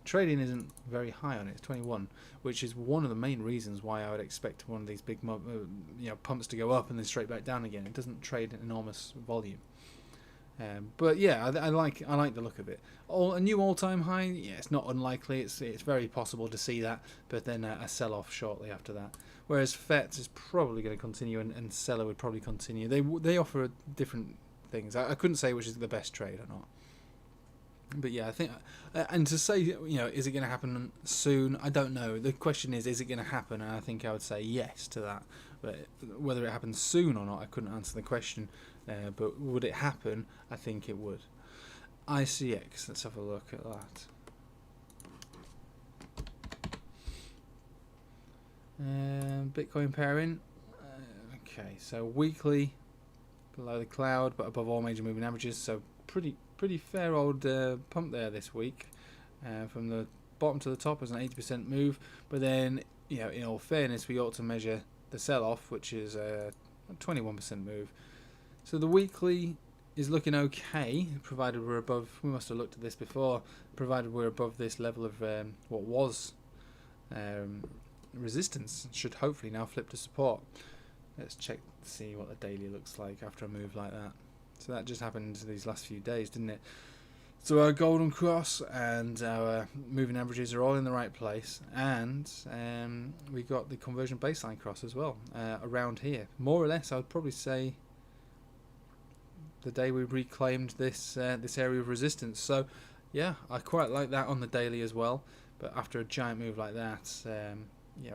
Trading isn't very high on it. It's 21, which is one of the main reasons why I would expect one of these big pumps to go up and then straight back down again. It doesn't trade an enormous volume. But yeah, I like the look of it. A new all-time high. Yeah, it's not unlikely. It's very possible to see that, but then a sell-off shortly after that. Whereas FET is probably going to continue, and CELR would probably continue. They offer different things. I couldn't say which is the best trade or not. But yeah, I think, and to say, is it going to happen soon? I don't know. The question is it going to happen? And I think I would say yes to that. But whether it happens soon or not, I couldn't answer the question. But would it happen? I think it would. ICX, let's have a look at that. Bitcoin pairing. Okay, so weekly, below the cloud, but above all major moving averages. So pretty fair old pump there this week. From the bottom to the top was an 80% move, but then in all fairness, we ought to measure the sell-off, which is a 21% move. So the weekly is looking okay, provided we're above. We must have looked at this before. Provided we're above this level of what was resistance, should hopefully now flip to support. Let's check to see what the daily looks like after a move like that. So that just happened these last few days, didn't it? So our golden cross and our moving averages are all in the right place, and we got the conversion baseline cross as well around here. More or less, I would probably say the day we reclaimed this this area of resistance. So yeah, I quite like that on the daily as well. But after a giant move like that,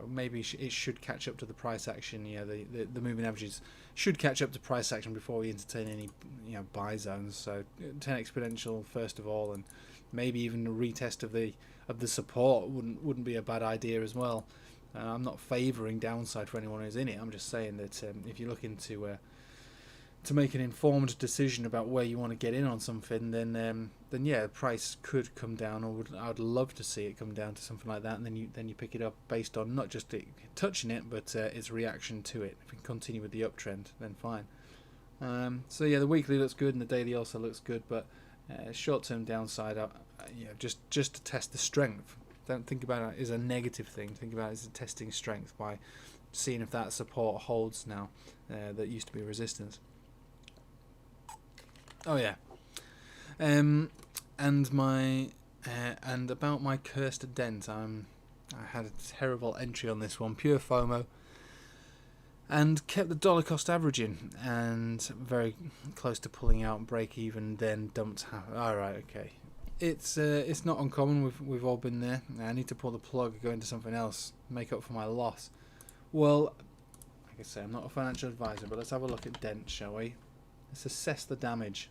maybe it should catch up to the price action. The moving averages should catch up to price action before we entertain any buy zones. So 10 exponential first of all, and maybe even a retest of the support wouldn't be a bad idea as well. I'm not favouring downside for anyone who's in it. I'm just saying that if you're looking to make an informed decision about where you want to get in on something, then yeah, the price could come down, or I'd love to see it come down to something like that, and then you pick it up based on not just it touching it, but its reaction to it. If we can continue with the uptrend, then fine. So yeah, the weekly looks good, and the daily also looks good, but short-term downside, just to test the strength. Don't think about it as a negative thing. Think about it as a testing strength by seeing if that support holds now that used to be resistance. Oh yeah, and about my cursed DENT, I had a terrible entry on this one, pure FOMO, and kept the dollar cost averaging, and very close to pulling out and break even, then dumped half. All right, okay, it's not uncommon. We've all been there. I need to pull the plug, go into something else, make up for my loss. Well, like I say, I'm not a financial advisor, but let's have a look at DENT, shall we? Let's assess the damage.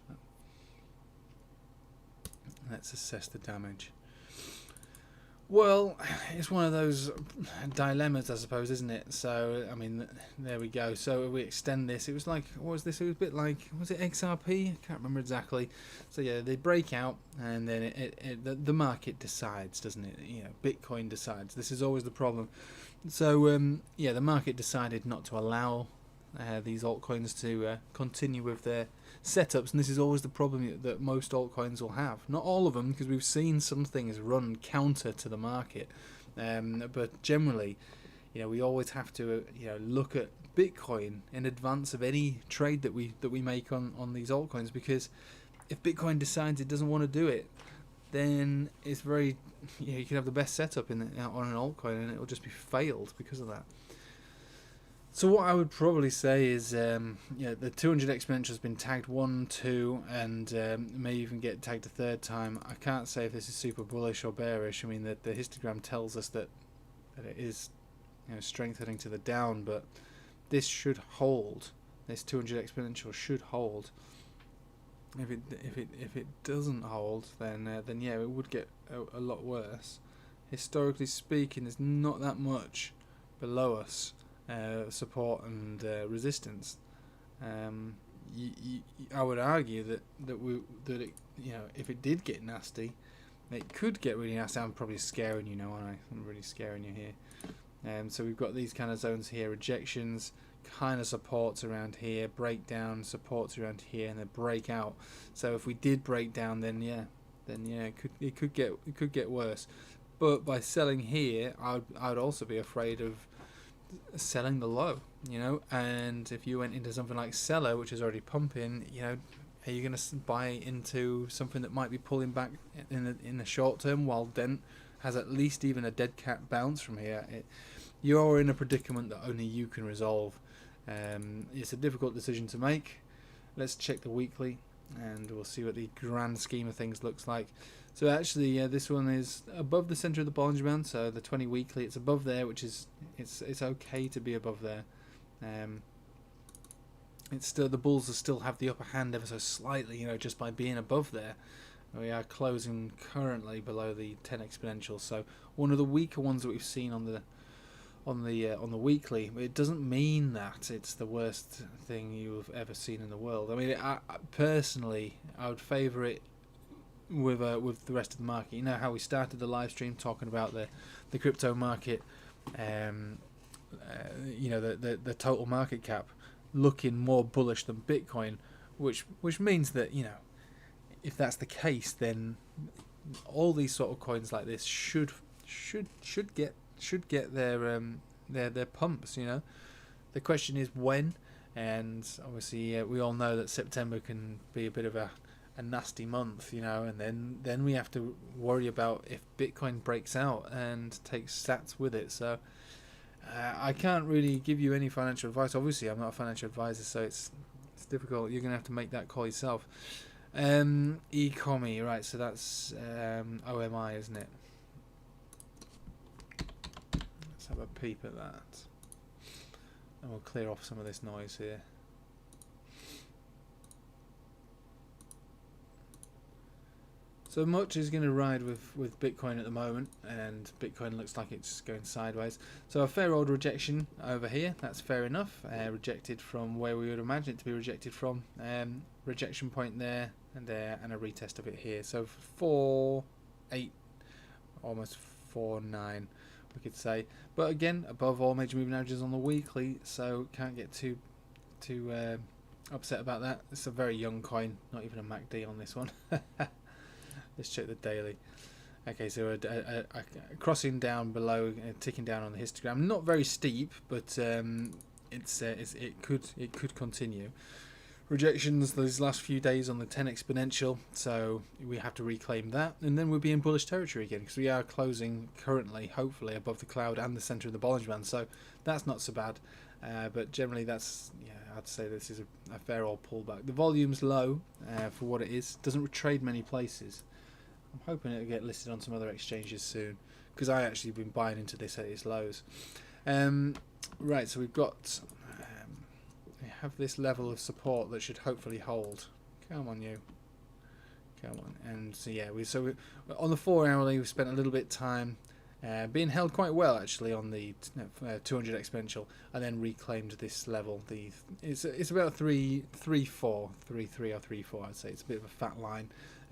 Well, it's one of those dilemmas, I suppose, isn't it? So, I mean, there we go. So we extend this. It was like, what was this? It was a bit like, was it XRP? I can't remember exactly. So yeah, they break out, and then the market decides, doesn't it? Bitcoin decides. This is always the problem. So yeah, the market decided not to allow these altcoins to continue with their setups, and this is always the problem that most altcoins will have. Not all of them, because we've seen some things run counter to the market, but generally, we always have to look at Bitcoin in advance of any trade that we make on these altcoins, because if Bitcoin decides it doesn't want to do it, then it's very you can have the best setup on an altcoin and it will just be failed because of that. So what I would probably say is the 200 exponential has been tagged 1, 2, and may even get tagged a third time. I can't say if this is super bullish or bearish. I mean, the histogram tells us that it is strengthening to the down, but this should hold. This 200 exponential should hold. If it doesn't hold, then yeah, it would get a lot worse. Historically speaking, there's not that much below us support and resistance. I would argue that it, if it did get nasty, it could get really nasty. I'm probably scaring you now, aren't I? I'm really scaring you here. So we've got these kind of zones here: rejections, kind of supports around here, breakdown, supports around here, and then breakout. So if we did break down, then yeah, it could get worse. But by selling here, I'd also be afraid of selling the low, and if you went into something like CELR, which is already pumping, are you going to buy into something that might be pulling back in the short term while DENT has at least even a dead cat bounce from here? You're in a predicament that only you can resolve. It's a difficult decision to make. Let's check the weekly and we'll see what the grand scheme of things looks like. So actually, this one is above the center of the Bollinger Band, so the 20 weekly, it's above there, which is it's okay to be above there. It's still, the bulls will still have the upper hand ever so slightly, just by being above there. We are closing currently below the 10 exponential, so one of the weaker ones that we've seen on the weekly. It doesn't mean that it's the worst thing you've ever seen in the world. I mean, I personally, I would favour it with the rest of the market. You know how we started the live stream talking about the crypto market, the total market cap looking more bullish than Bitcoin, which means that if that's the case, then all these sort of coins like this should get their pumps. The question is when, and obviously we all know that September can be a bit of a nasty month, and then we have to worry about if Bitcoin breaks out and takes sats with it. So I can't really give you any financial advice. Obviously I'm not a financial advisor, so it's difficult. You're gonna have to make that call yourself. Ecomi, right, so that's OMI, isn't it? Let's have a peep at that, and we'll clear off some of this noise here. So much is going to ride with Bitcoin at the moment, and Bitcoin looks like it's going sideways. So a fair old rejection over here, that's fair enough. Rejected from where we would imagine it to be rejected from. Rejection point there and there, and a retest of it here. So 4.8, almost 4.9, we could say. But again, above all major moving averages on the weekly, so can't get too upset about that. It's a very young coin, not even a MACD on this one. Let's check the daily. Okay, so a crossing down below, ticking down on the histogram. Not very steep, but it could continue. Rejections those last few days on the 10 exponential, so we have to reclaim that, and then we'll be in bullish territory again, because we are closing currently, hopefully, above the cloud and the center of the Bollinger Band. So that's not so bad. But generally, that's I'd say this is a fair old pullback. The volume's low for what it is. Doesn't trade many places. I'm hoping it'll get listed on some other exchanges soon, because I actually been buying into this at its lows. Right, so we've got we have this level of support that should hopefully hold. Come on, you. Come on. And so yeah, we on the 4 hourly we've spent a little bit of time being held quite well actually on the 200 exponential, and then reclaimed this level. It's about 3.4, 3.3 or 3.4. I'd say it's a bit of a fat line.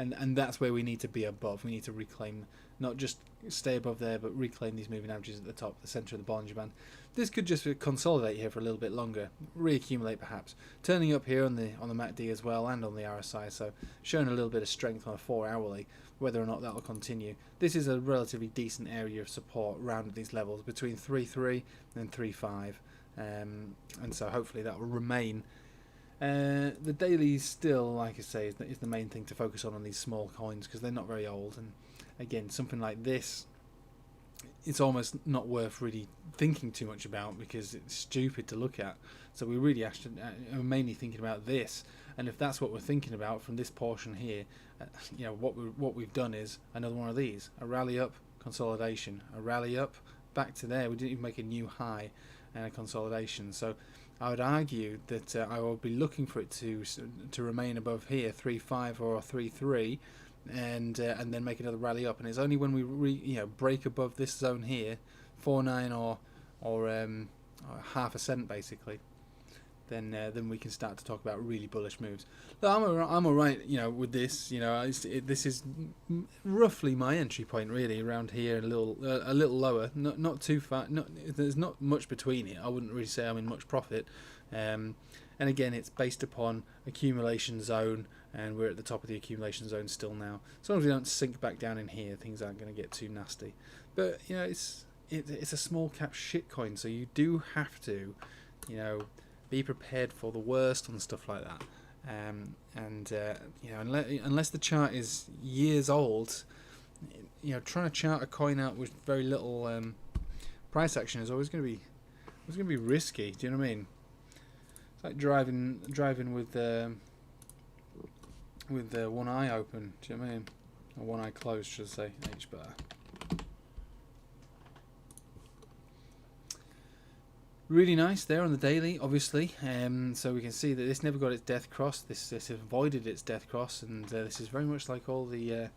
and that's where we need to be above. We need to reclaim, not just stay above there, but reclaim these moving averages at the top, the center of the Bollinger Band. This could just consolidate here for a little bit longer, reaccumulate perhaps, turning up here on the MACD as well and on the RSI, so showing a little bit of strength on a 4-hourly. Whether or not that will continue, this is a relatively decent area of support around at these levels between 3.3 and 3.5, and so hopefully that will remain. The daily still, like I say, is the main thing to focus on these small coins, because they're not very old, and again, something like this, it's almost not worth really thinking too much about because it's stupid to look at. So we really actually are mainly thinking about this, and if that's what we're thinking about from this portion here, you know, what we've done is another one of these: a rally up, consolidation, a rally up, back to there. We didn't even make a new high, and a consolidation. So I would argue that I will be looking for it to remain above here, 3.5 or 3.3. And then make another rally up, and it's only when we break above this zone here, 4.9 or half a cent basically, then we can start to talk about really bullish moves. But I'm alright, with this. This is roughly my entry point, really, around here, a little lower, not too far. There's not much between it. I wouldn't really say I'm in much profit. And again, it's based upon accumulation zone, and we're at the top of the accumulation zone still now. As long as we don't sink back down in here, things aren't going to get too nasty. But it's a small cap shitcoin, so you do have to, be prepared for the worst and stuff like that. Unless the chart is years old, trying to chart a coin out with very little price action is always going to be risky. Do you know what I mean? It's like driving with one eye open. Do you know what I mean? Or one eye closed, should I say? H bar. Really nice there on the daily, obviously. So we can see that this never got its death cross. This avoided its death cross, and this is very much like all the.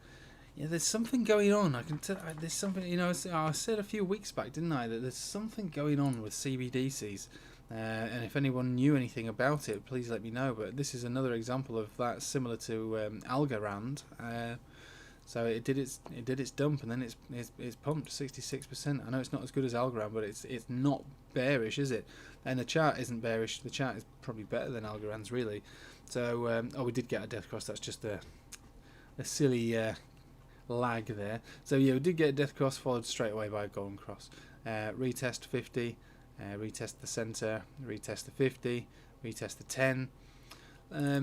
There's something going on. I can tell. There's something. I said a few weeks back, didn't I, that there's something going on with CBDCs. And if anyone knew anything about it, please let me know. But this is another example of that, similar to Algorand. So it did its dump, and then it's pumped 66%. I know it's not as good as Algorand, but it's not bearish, is it? And the chart isn't bearish. The chart is probably better than Algorand's, really. So we did get a death cross. That's just a silly lag there. So yeah, we did get a death cross, followed straight away by a golden cross. Retest 50. Retest the center, retest the 50, retest the 10.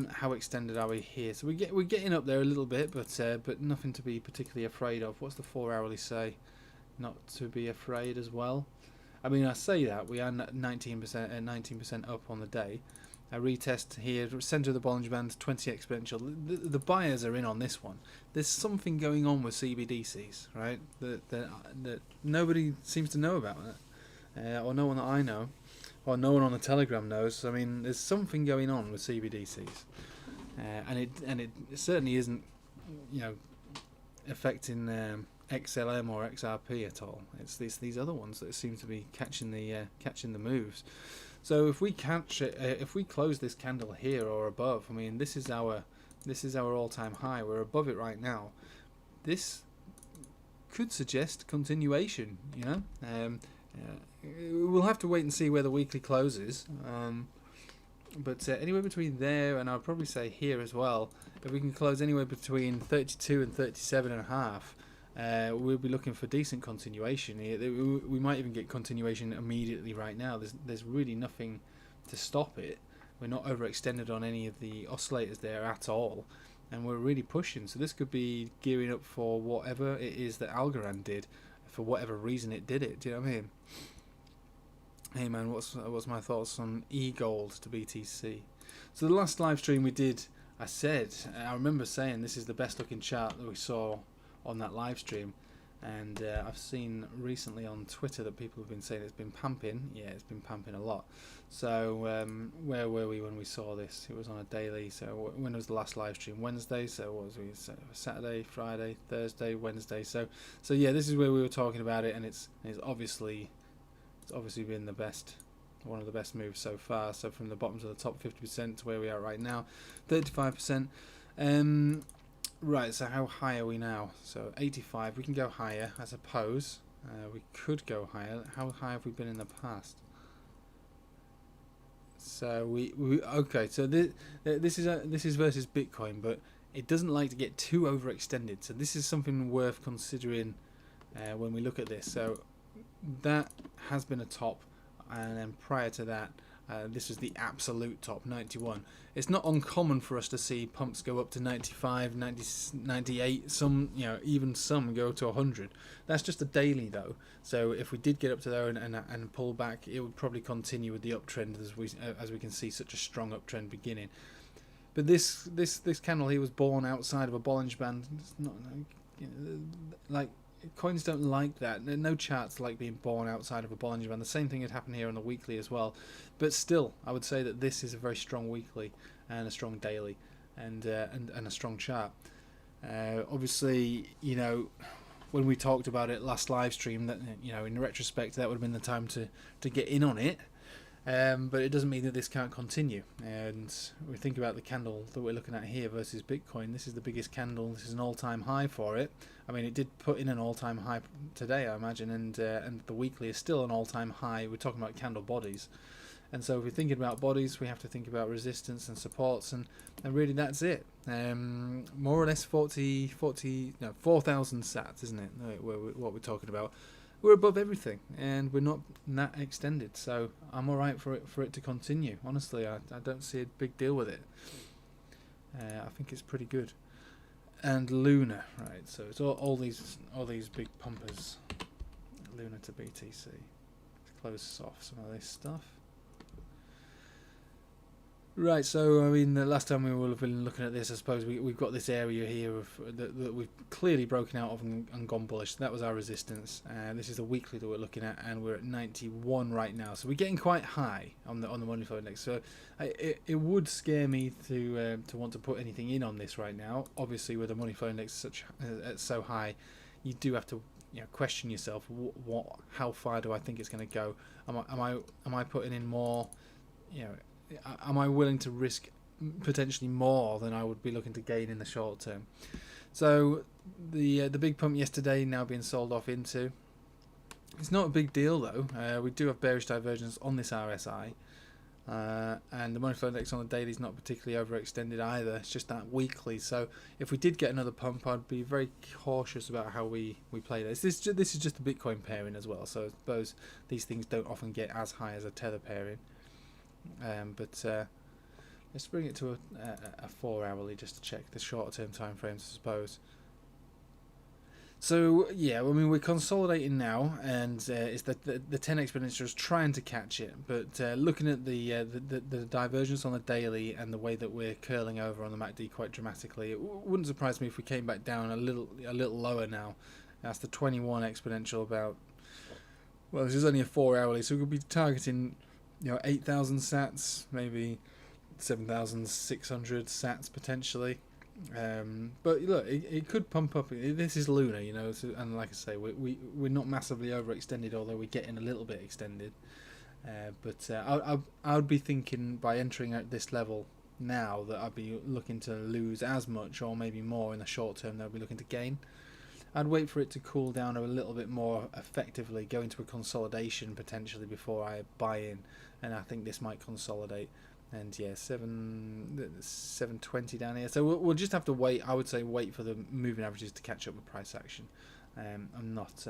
How extended are we here? So we're getting up there a little bit, but nothing to be particularly afraid of. What's the 4-hourly say? Not to be afraid as well. I mean, I say that we are 19% up on the day. A retest here, center of the Bollinger Band, 20 exponential. The buyers are in on this one. There's something going on with CBDCs, right? That nobody seems to know about that. Or no one that I know, or no one on the Telegram knows. I mean, there's something going on with CBDCs, and it certainly isn't, affecting XLM or XRP at all. It's these other ones that seem to be catching the moves. So if we close this candle here or above, I mean, this is our all-time high. We're above it right now. This could suggest continuation. We'll have to wait and see where the weekly closes, but anywhere between there and I'll probably say here as well, if we can close anywhere between 32 and 37.5, we'll be looking for decent continuation. We might even get continuation immediately right now. There's really nothing to stop it. We're not overextended on any of the oscillators there at all, and we're really pushing. So this could be gearing up for whatever it is that Algorand did, for whatever reason it did it. Do you know what I mean? Hey man, what's my thoughts on EGLD to BTC? So the last live stream we did, I remember saying this is the best looking chart that we saw on that live stream, and I've seen recently on Twitter that people have been saying it's been pumping. Yeah, it's been pumping a lot. So where were we when we saw this? It was on a daily. So when was the last live stream? Wednesday. So what was we? Saturday, Friday, Thursday, Wednesday. So yeah, this is where we were talking about it, and it's obviously been one of the best moves so far. So from the bottom to the top 50% to where we are right now, 35%. Right, so how high are we now? So 85, we can go higher, I suppose. We could go higher. How high have we been in the past? So we okay. So this is versus Bitcoin, but it doesn't like to get too overextended. So this is something worth considering when we look at this. So that has been a top, and then prior to that, this was the absolute top, 91. It's not uncommon for us to see pumps go up to 95, 90, 98, some, even some go to 100. That's just a daily though. So if we did get up to there and pull back, it would probably continue with the uptrend as we can see such a strong uptrend beginning. But this candle here was born outside of a Bollinger Band. It's not like coins don't like that. No charts like being born outside of a Bollinger Band. The same thing had happened here on the weekly as well. But still, I would say that this is a very strong weekly and a strong daily and a strong chart. Obviously, when we talked about it last live stream, that in retrospect that would have been the time to get in on it. But it doesn't mean that this can't continue. And we think about the candle that we're looking at here versus Bitcoin. This is the biggest candle. This is an all-time high for it. I mean, it did put in an all-time high today, I imagine, and the weekly is still an all-time high. We're talking about candle bodies. And so if we're thinking about bodies, we have to think about resistance and supports, and really that's it. More or less 4,000 sats, isn't it? What we're talking about. We're above everything, and we're not that extended, so I'm alright for it to continue. Honestly, I don't see a big deal with it. I think it's pretty good. And Luna, right? So it's all these big pumpers. Luna to BTC. Let's close off some of this stuff. Right, so I mean, the last time we will have been looking at this, I suppose we've got this area here that we've clearly broken out of and gone bullish. That was our resistance. This is the weekly that we're looking at, and we're at 91 right now. So we're getting quite high on the money flow index. So it would scare me to want to put anything in on this right now. Obviously, with the money flow index so high, you do have to question yourself. How far do I think it's going to go? Am I putting in more? Am I willing to risk potentially more than I would be looking to gain in the short term? So the big pump yesterday now being sold off into. It's not a big deal though. We do have bearish divergence on this RSI, and the money flow index on the daily is not particularly overextended either. It's just that weekly. So if we did get another pump, I'd be very cautious about how we play this. This is just a Bitcoin pairing as well. So I suppose these things don't often get as high as a tether pairing. But let's bring it to a 4-hourly just to check the shorter term time frames, I suppose. So yeah, I mean, we're consolidating now, and it's the 10 exponential is trying to catch it. But looking at the divergence on the daily and the way that we're curling over on the MACD quite dramatically, it wouldn't surprise me if we came back down a little lower now. That's the 21 exponential. Well, this is only a 4-hourly, so we could be targeting 8,000 sats, maybe 7,600 sats potentially. But look, it could pump up. This is Luna, and like I say, we're not massively overextended, although we're getting a little bit extended. But I would be thinking by entering at this level now that I'd be looking to lose as much or maybe more in the short term than I'd be looking to gain. I'd wait for it to cool down a little bit more effectively, go into a consolidation potentially before I buy in, and I think this might consolidate. And yeah, 720 down here. So we'll just have to wait. I would say wait for the moving averages to catch up with price action. I'm not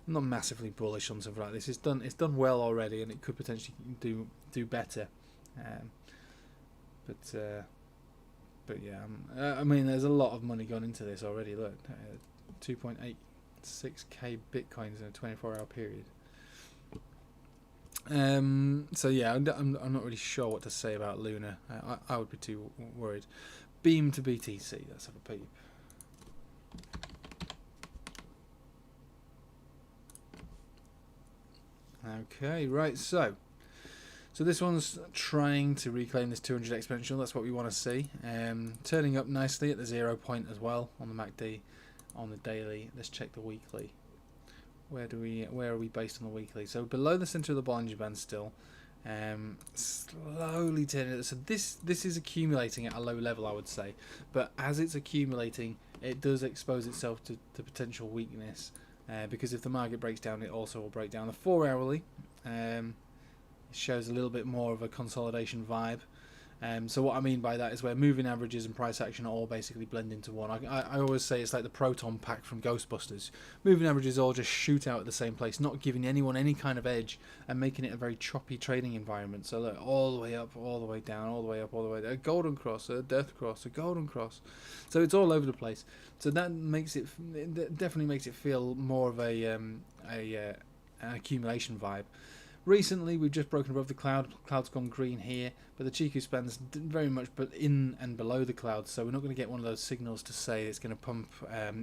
massively bullish on something like this. It's done well already, and it could potentially do better. But yeah, I mean, there's a lot of money gone into this already. Look. 2.86k bitcoins in a 24-hour period. So yeah, I'm not really sure what to say about Luna. I would be too worried. Beam to BTC. Let's have a peep. Okay, right. So this one's trying to reclaim this 200 exponential. That's what we want to see. Turning up nicely at the 0 point as well on the MACD. On the daily, let's check the weekly. Where are we based on the weekly? So below the center of the Bollinger Band still, slowly turning. So this is accumulating at a low level, I would say, but as it's accumulating, it does expose itself to potential weakness, because if the market breaks down, it also will break down. The 4 hourly shows a little bit more of a consolidation vibe. So what I mean by that is where moving averages and price action all basically blend into one. I always say it's like the proton pack from Ghostbusters. Moving averages all just shoot out at the same place, not giving anyone any kind of edge, and making it a very choppy trading environment. So look, all the way up, all the way down, all the way up, all the way down. A golden cross, a death cross, a golden cross. So it's all over the place. So that makes it definitely makes it feel more of an accumulation vibe. Recently, we've just broken above the cloud. Cloud's gone green here, but the Chiku span's very much but in and below the cloud, so we're not going to get one of those signals to say it's going to pump,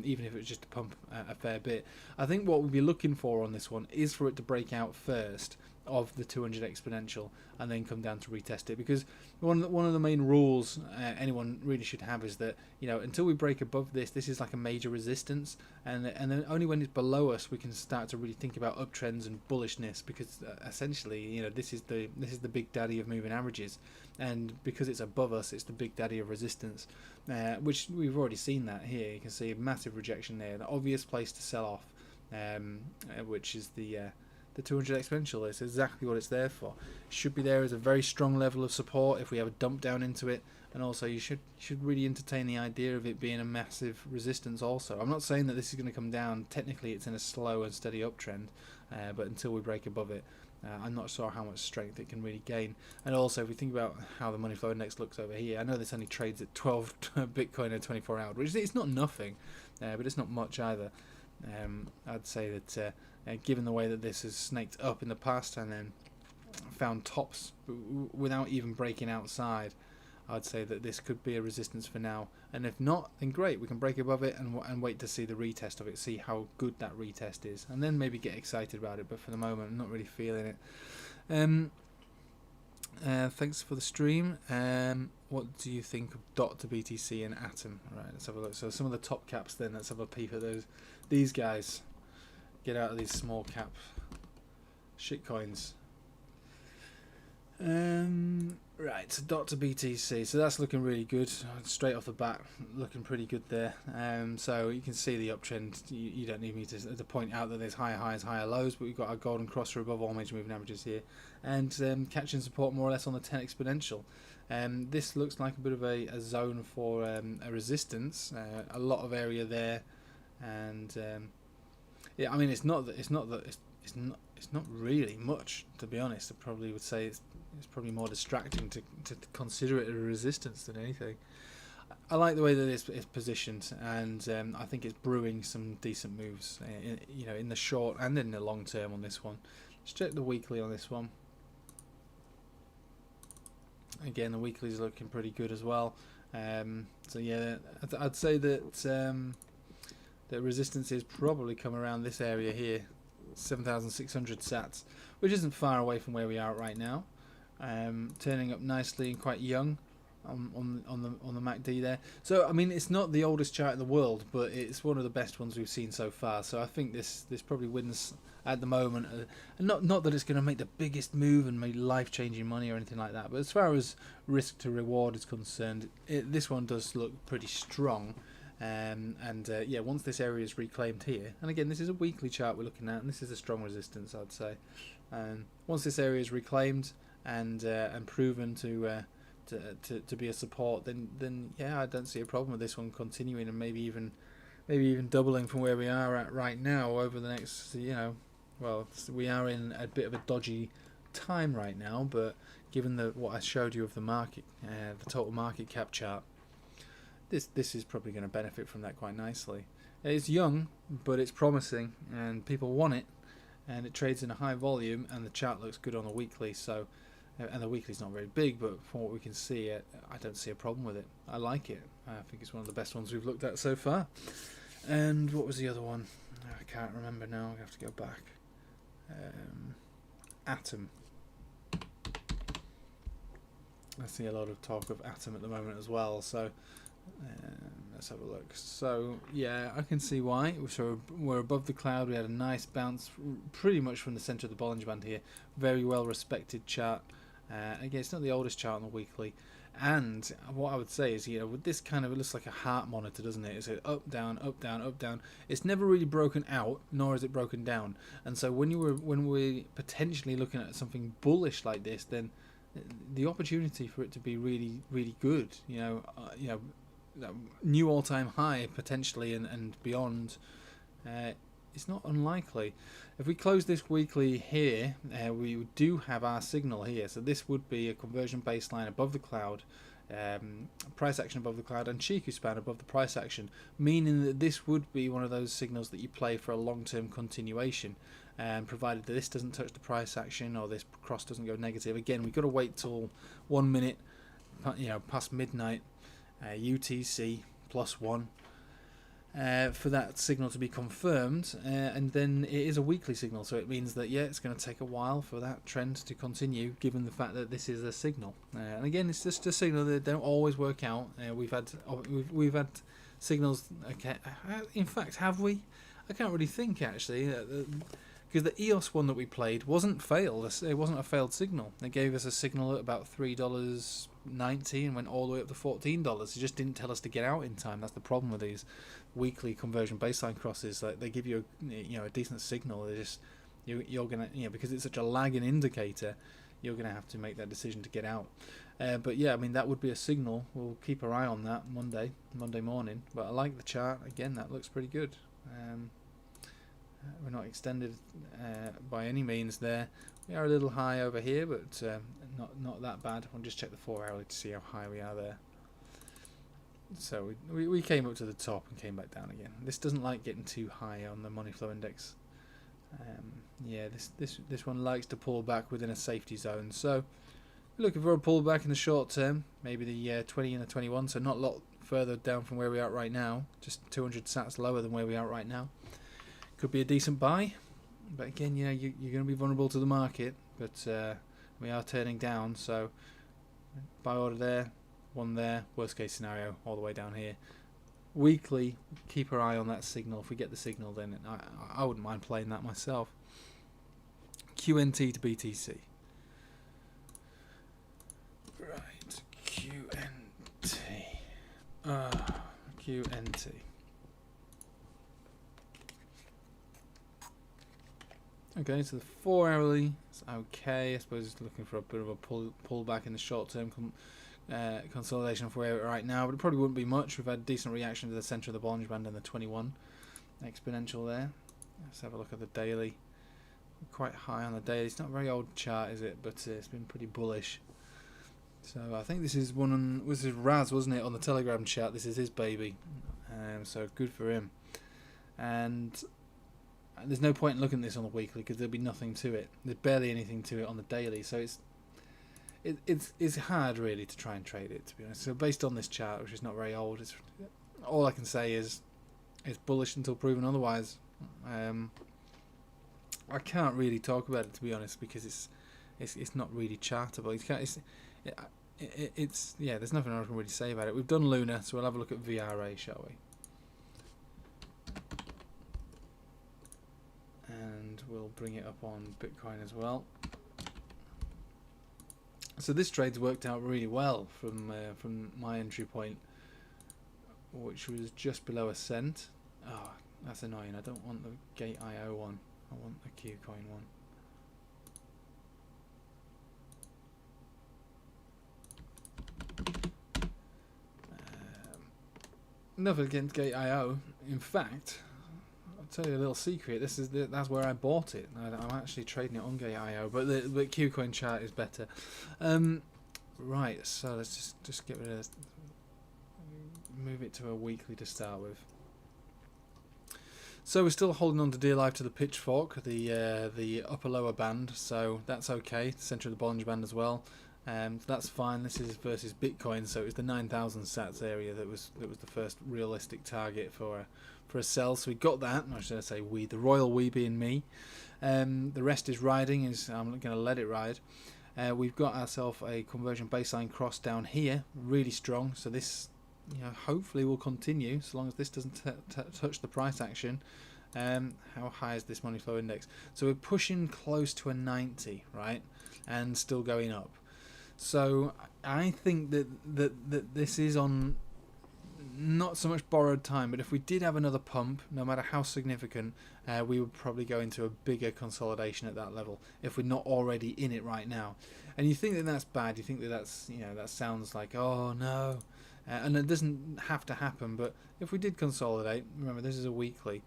even if it's just to pump a fair bit. I think what we'll be looking for on this one is for it to break out first of the 200 exponential and then come down to retest it, because one of the main rules anyone really should have is that, you know, until we break above this is like a major resistance, and then only when it's below us we can start to really think about uptrends and bullishness, because essentially, you know, this is the big daddy of moving averages, and because it's above us, it's the big daddy of resistance, which we've already seen that here. You can see a massive rejection there, the obvious place to sell off, which is the 200 exponential. Is exactly what it's there for. It should be there as a very strong level of support if we have a dump down into it, and also you should really entertain the idea of it being a massive resistance also. I'm not saying that this is going to come down. Technically it's in a slow and steady uptrend, but until we break above it, I'm not sure how much strength it can really gain. And also, if we think about how the money flow index looks over here, I know this only trades at 12 Bitcoin in 24 hours, which it's not nothing, but it's not much either. I'd say that given the way that this has snaked up in the past and then found tops without even breaking outside, I'd say that this could be a resistance for now. And if not, then great, we can break above it and wait to see the retest of it, see how good that retest is, and then maybe get excited about it. But for the moment, I'm not really feeling it. Thanks for the stream. What do you think of DOT to BTC and ATOM? Right, let's have a look. So some of the top caps then, let's have a peep at these guys. Get out of these small cap shitcoins. Right, so DOT to BTC, so that's looking really good straight off the bat, looking pretty good there. So you can see the uptrend. You don't need me to point out that there's higher highs, higher lows, but we've got our golden crosser above all major moving averages here, and catching support more or less on the 10 exponential. This looks like a bit of a zone for a resistance, a lot of area there, and yeah, I mean it's not really much, to be honest. I probably would say it's probably more distracting to consider it a resistance than anything. I like the way that it's positioned, and I think it's brewing some decent moves, in the short and in the long term on this one. Let's check the weekly on this one. Again, the weekly is looking pretty good as well. So yeah, I'd say that the resistance is probably come around this area here, 7,600 sats, which isn't far away from where we are right now. Turning up nicely and quite young on the MACD there. So I mean, it's not the oldest chart in the world, but it's one of the best ones we've seen so far. So I think this probably wins at the moment. Not that it's going to make the biggest move and make life-changing money or anything like that, but as far as risk to reward is concerned, this one does look pretty strong. Yeah, once this area is reclaimed here, and again this is a weekly chart we're looking at, and this is a strong resistance, I'd say. Once this area is reclaimed and proven to be a support, then yeah, I don't see a problem with this one continuing, and maybe even doubling from where we are at right now over the next, well, we are in a bit of a dodgy time right now, but given what I showed you of the market, the total market cap chart, this is probably going to benefit from that quite nicely. It's young, but it's promising, and people want it, and it trades in a high volume, and the chart looks good on the weekly. So, and the weekly's not very big, but from what we can see, I don't see a problem with it. I like it. I think it's one of the best ones we've looked at so far. And what was the other one? I can't remember now. I have to go back. ATOM. I see a lot of talk of ATOM at the moment as well. So let's have a look. So yeah, I can see why. So we're above the cloud. We had a nice bounce pretty much from the center of the Bollinger Band here. Very well respected chart. Again, it's not the oldest chart on the weekly. And what I would say is, you know, with this kind of, it looks like a heart monitor, doesn't it? It's up, down, up, down, up, down. It's never really broken out, nor is it broken down. And so when we're potentially looking at something bullish like this, then the opportunity for it to be really, really good, you know, new all-time high potentially and beyond, it's not unlikely. If we close this weekly here, we do have our signal here. So this would be a conversion baseline above the cloud, price action above the cloud, and Chiku span above the price action, meaning that this would be one of those signals that you play for a long-term continuation, provided that this doesn't touch the price action or this cross doesn't go negative. Again, we've got to wait till 1 minute, you know, past midnight, UTC +1. For that signal to be confirmed, and then it is a weekly signal, so it means that, yeah, it's going to take a while for that trend to continue, given the fact that this is a signal. And again, it's just a signal that don't always work out. We've had signals. Okay, in fact, have we? I can't really think actually, because the EOS one that we played wasn't failed. It wasn't a failed signal. They gave us a signal at about $3.90 and went all the way up to $14. It just didn't tell us to get out in time. That's the problem with these weekly conversion baseline crosses. Like, they give you a decent signal. They just you're gonna, because it's such a lagging indicator, you're gonna have to make that decision to get out. But yeah, I mean, that would be a signal. We'll keep our eye on that Monday morning. But I like the chart. Again, that looks pretty good. We're not extended by any means there. We are a little high over here, but not that bad. I'll just check the 4 hourly to see how high we are there. So we came up to the top and came back down again. This doesn't like getting too high on the money flow index. Yeah, this one likes to pull back within a safety zone. So looking for a pullback in the short term, maybe the 20 and the 21. So not a lot further down from where we are right now. Just 200 sats lower than where we are right now. Could be a decent buy, but again, you're going to be vulnerable to the market. But we are turning down, so buy order there, one there. Worst case scenario, all the way down here. Weekly, keep our eye on that signal. If we get the signal, then I wouldn't mind playing that myself. QNT to BTC. Right, QNT. Okay, so the 4 hourly is okay. I suppose it's looking for a bit of a pullback in the short term consolidation for where we're right now, but it probably wouldn't be much. We've had decent reaction to the center of the Bollinger Band and the 21 exponential there. Let's have a look at the daily. Quite high on the daily. It's not a very old chart, is it? But it's been pretty bullish. So I think this is this is Raz, wasn't it, on the Telegram chat? This is his baby. So good for him. And there's no point in looking at this on the weekly because there'll be nothing to it. There's barely anything to it on the daily, so it's hard really to try and trade it, to be honest. So based on this chart, which is not very old, it's all I can say is it's bullish until proven otherwise. I can't really talk about it, to be honest, because it's not really chartable. Yeah, there's nothing I can really say about it. We've done Luna, so we'll have a look at VRA, shall we? And we'll bring it up on Bitcoin as well. So this trade's worked out really well from my entry point, which was just below a cent. Oh, that's annoying. I don't want the Gate.io one. I want the Qcoin one. Nothing against Gate.io. In fact, I'll tell you a little secret. That's where I bought it. I'm actually trading it on Gate.io, but the Qcoin chart is better. Right, so let's just get rid of this. Move it to a weekly to start with. So we're still holding on to dear life to the pitchfork, the upper lower band. So that's okay. Center of the Bollinger Band as well. So that's fine. This is versus Bitcoin, so it was the 9,000 sats area that was the first realistic target for a sell. So we got that. Or should I say we? The royal we being me. The rest is riding. I'm going to let it ride. We've got ourselves a conversion baseline cross down here, really strong. So this you know, hopefully will continue so long as this doesn't touch the price action. How high is this money flow index? So we're pushing close to a 90, right, and still going up. So I think that this is on not so much borrowed time, but if we did have another pump, no matter how significant, we would probably go into a bigger consolidation at that level if we're not already in it right now. And you think that that's bad, you think that that's, you know, that sounds like, oh no, and it doesn't have to happen. But if we did consolidate, remember this is a weekly,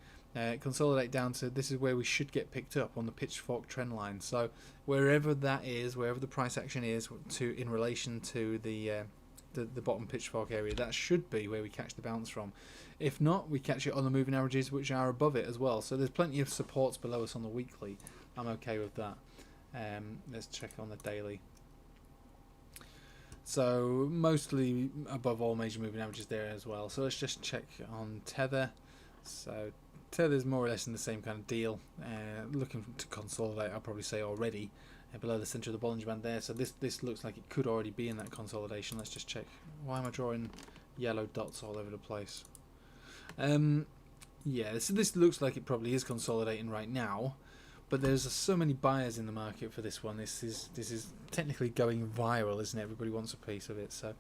consolidate down to this is where we should get picked up on the pitchfork trend line. So wherever that is, wherever the price action is to in relation to the bottom pitchfork area, that should be where we catch the bounce from. If not, we catch it on the moving averages, which are above it as well. So there's plenty of supports below us on the weekly. I'm okay with that. Let's check on the daily. So mostly above all major moving averages there as well. So let's just check on Tether. So Tether's more or less in the same kind of deal. Looking to consolidate, I'll probably say already. Below the center of the Bollinger Band there, so this looks like it could already be in that consolidation. Let's just check. Why am I drawing yellow dots all over the place? Yeah, this looks like it probably is consolidating right now, but there's so many buyers in the market for this one. This is technically going viral, isn't it? Everybody wants a piece of it, so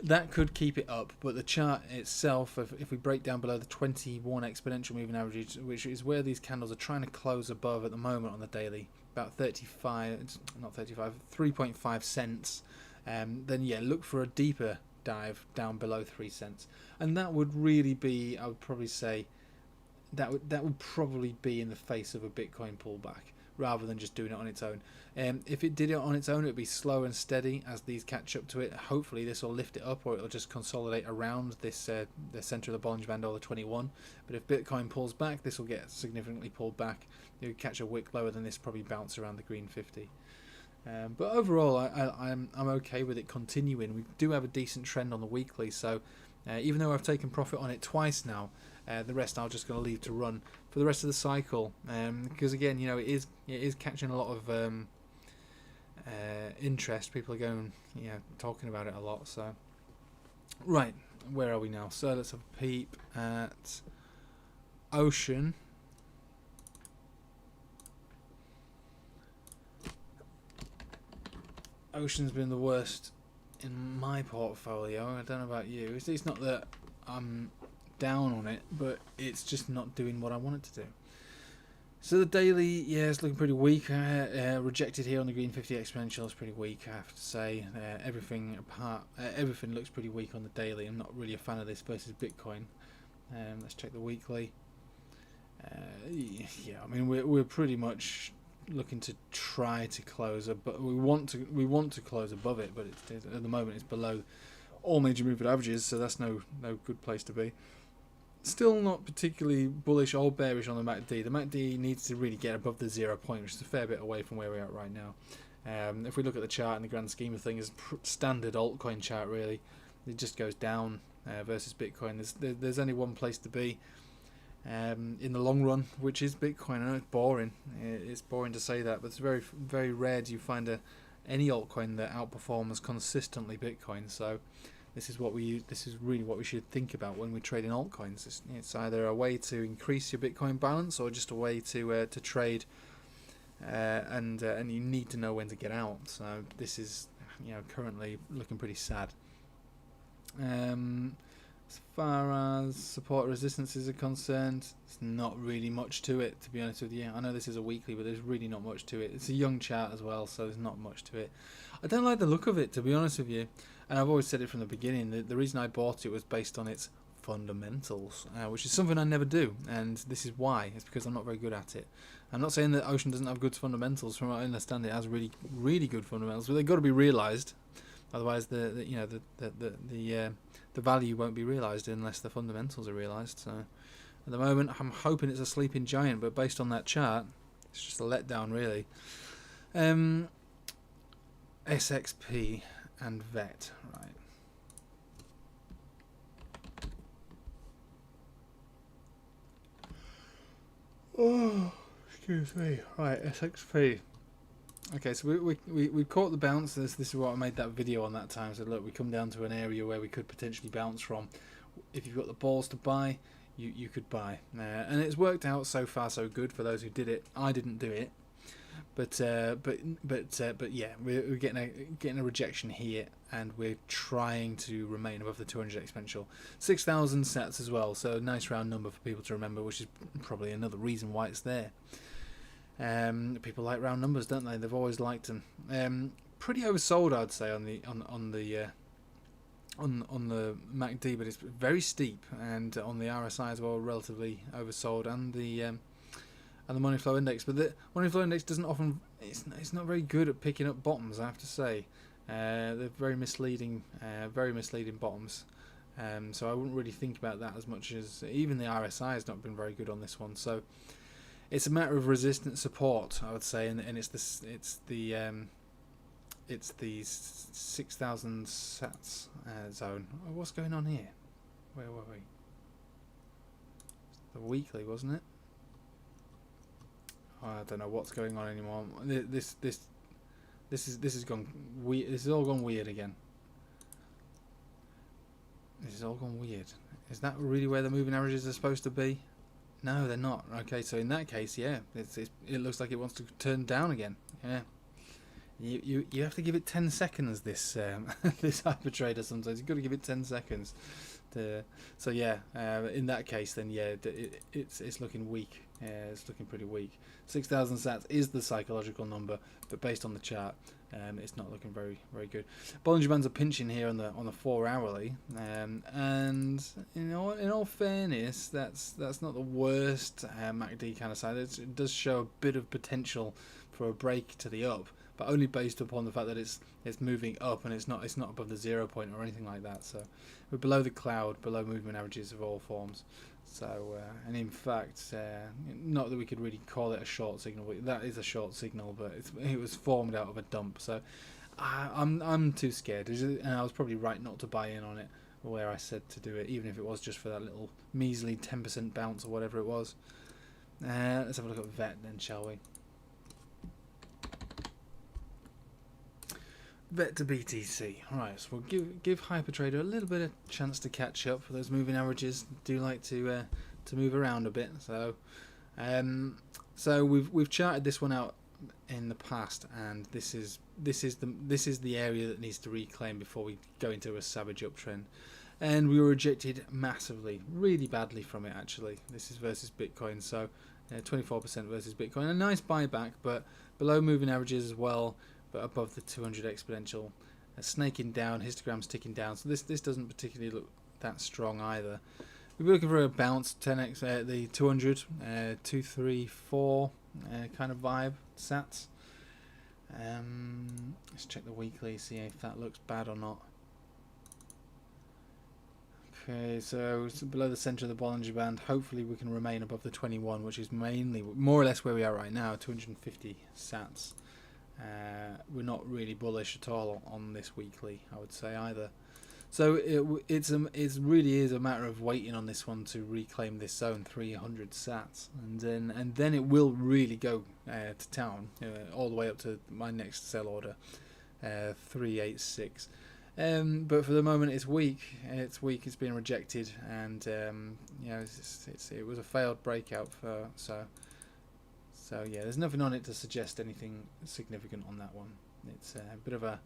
that could keep it up. But the chart itself, if we break down below the 21 exponential moving average, which is where these candles are trying to close above at the moment on the daily, about 3.5 cents, then yeah, look for a deeper dive down below 3 cents, and that would really be, I would probably say, that would probably be in the face of a Bitcoin pullback rather than just doing it on its own. If it did it on its own, it would be slow and steady as these catch up to it. Hopefully this will lift it up, or it'll just consolidate around this the center of the Bollinger Band or the 21. But if Bitcoin pulls back, this will get significantly pulled back. You would catch a wick lower than this, probably bounce around the green 50. But overall, I'm okay with it continuing. We do have a decent trend on the weekly, so even though I've taken profit on it twice now, the rest I'm just going to leave to run for the rest of the cycle, because again, you know, it is catching a lot of interest. People are going, you know, talking about it a lot. So right, where are we now? So let's have a peep at Ocean. Ocean's been the worst in my portfolio. I don't know about you. It's not that I'm down on it, but it's just not doing what I want it to do. So the daily, yeah, it's looking pretty weak. Rejected here on the green 50 exponential is pretty weak, I have to say. Everything looks pretty weak on the daily. I'm not really a fan of this versus Bitcoin. Let's check the weekly. Yeah, I mean we're pretty much looking to try to close, but we want to close above it, but at the moment it's below all major moving averages, so that's no good place to be. Still not particularly bullish or bearish on the MACD. The MACD needs to really get above the 0 point, which is a fair bit away from where we are right now. If we look at the chart in the grand scheme of things, standard altcoin chart really, it just goes down versus Bitcoin. There's only one place to be in the long run, which is Bitcoin. I know it's boring. It's boring to say that, but it's very, very rare do you find any altcoin that outperforms consistently Bitcoin. So this is really what we should think about when we're trading altcoins. It's either a way to increase your Bitcoin balance or just a way to trade, and you need to know when to get out. So this is, you know, currently looking pretty sad. As far as support resistances are concerned, it's not really much to it, to be honest with you. I know this is a weekly, but there's really not much to it. It's a young chart as well, so there's not much to it. I don't like the look of it, to be honest with you. And I've always said it from the beginning. The reason I bought it was based on its fundamentals, which is something I never do. And this is why. It's because I'm not very good at it. I'm not saying that Ocean doesn't have good fundamentals. From what I understand, it has really, really good fundamentals, but they've got to be realised. Otherwise, the value won't be realised unless the fundamentals are realised. So, at the moment, I'm hoping it's a sleeping giant, but based on that chart, it's just a letdown, really. SXP and VET, right? Oh, excuse me. Right, SXP. Okay, so we caught the bounce. This is what I made that video on that time. So look, we come down to an area where we could potentially bounce from. If you've got the balls to buy, you could buy, and it's worked out so far so good for those who did it. I didn't do it, but yeah, we're getting a rejection here, and we're trying to remain above the 200 exponential. 6,000 sats as well, so a nice round number for people to remember, which is probably another reason why it's there. People like round numbers, don't they? They've always liked them. Pretty oversold, I'd say, on the MACD, but it's very steep, and on the RSI as well, relatively oversold, and the money flow index. But the money flow index doesn't often, it's not very good at picking up bottoms, I have to say. They're very misleading bottoms. So I wouldn't really think about that as much as even the RSI has not been very good on this one. So it's a matter of resistance support, I would say, and it's the 6,000 sats zone. Oh, what's going on here? Where were we? The weekly, wasn't it? Oh, I don't know what's going on anymore. This has gone weird. This has all gone weird again. This has all gone weird. Is that really where the moving averages are supposed to be? No, they're not. Okay, so in that case, yeah, it looks like it wants to turn down again. Yeah. You have to give it 10 seconds. This this hyper trader sometimes you've got to give it 10 seconds. So yeah, in that case, then yeah, it's looking weak. It's looking pretty weak. 6,000 sats is the psychological number, but based on the chart, it's not looking very good. Bollinger Bands are pinching here on the 4 hourly, and in all fairness, that's not the worst MACD kind of side. It does show a bit of potential for a break to the up, but only based upon the fact that it's moving up and it's not above the 0 point or anything like that. So we're below the cloud, below movement averages of all forms. So and in fact, not that we could really call it a short signal. That is a short signal, but it was formed out of a dump. So I'm too scared, and I was probably right not to buy in on it where I said to do it, even if it was just for that little measly 10% bounce or whatever it was. Let's have a look at VET then, shall we? VET to BTC. Right, so we'll give HyperTrader a little bit of chance to catch up. For those moving averages do like to move around a bit. So so we've charted this one out in the past, and this is the area that needs to reclaim before we go into a savage uptrend. And we were rejected massively, really badly from it actually. This is versus Bitcoin, so 24% versus Bitcoin. A nice buyback, but below moving averages as well, but above the 200 exponential. Snaking down, histogram's ticking down, so this doesn't particularly look that strong either. We're looking for a bounce 10x, the 200, 2, 3, 4 kind of vibe sats. Let's check the weekly, see if that looks bad or not. Okay, so it's below the center of the Bollinger Band. Hopefully we can remain above the 21, which is mainly more or less where we are right now, 250 sats. We're not really bullish at all on this weekly, I would say, either. So it really is a matter of waiting on this one to reclaim this zone 300 sats, and then it will really go to town, all the way up to my next sell order, 386. But for the moment, it's weak. It's weak. It's been rejected, and it was a failed breakout for So yeah, there's nothing on it to suggest anything significant on that one. It's a bit of a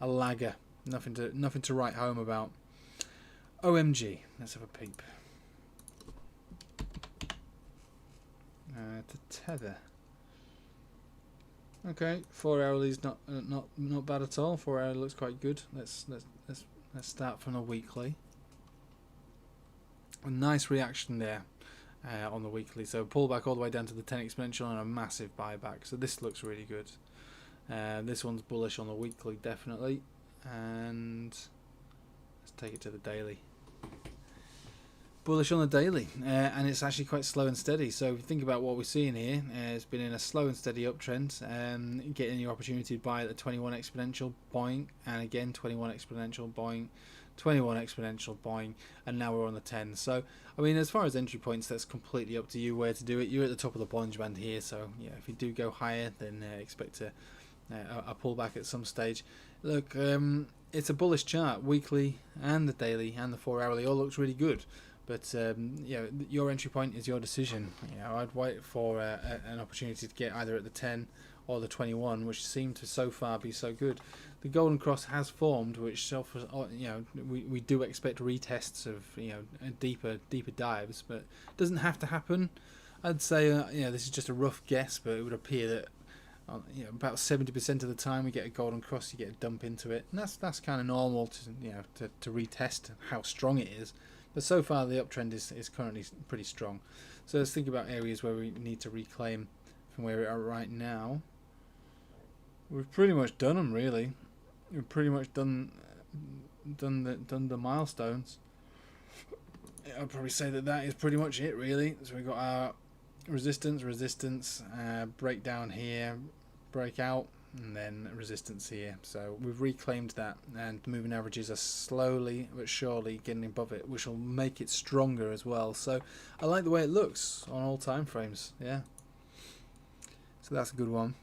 lagger. Nothing to write home about. OMG. Let's have a peep. To tether. Okay, 4 hourly's not bad at all. 4 hour looks quite good. Let's start from the weekly. A nice reaction there. On the weekly, so pullback all the way down to the 10 exponential and a massive buyback, so this looks really good. This one's bullish on the weekly, definitely, and let's take it to the daily. Bullish on the daily, and it's actually quite slow and steady. So if you think about what we're seeing here, it's been in a slow and steady uptrend, getting your opportunity to buy at the 21 exponential, boing, and again 21 exponential, boing, 21 exponential, boing, and now we're on the 10. So I mean, as far as entry points, that's completely up to you where to do it. You're at the top of the Bollinger Band here, so yeah, if you do go higher, then expect to a pullback at some stage. Look, it's a bullish chart. Weekly and the daily and the 4 hourly all looks really good. But you know, your entry point is your decision. You know, I'd wait for an opportunity to get either at the 10 or the 21, which seem to so far be so good. The golden cross has formed, which you know, we do expect retests of, you know, deeper dives, but it doesn't have to happen. I'd say you know, this is just a rough guess, but it would appear that you know, about 70% of the time we get a golden cross, you get a dump into it, and that's kind of normal to, you know, to retest how strong it is. But so far the uptrend is currently pretty strong. So let's think about areas where we need to reclaim from where we are right now. We've pretty much done them, really. We've pretty much done the milestones. I'd probably say that is pretty much it, really. So we've got our resistance, breakdown here, breakout, and then resistance here. So we've reclaimed that, and the moving averages are slowly but surely getting above it, which will make it stronger as well. So I like the way it looks on all time frames. Yeah. So that's a good one.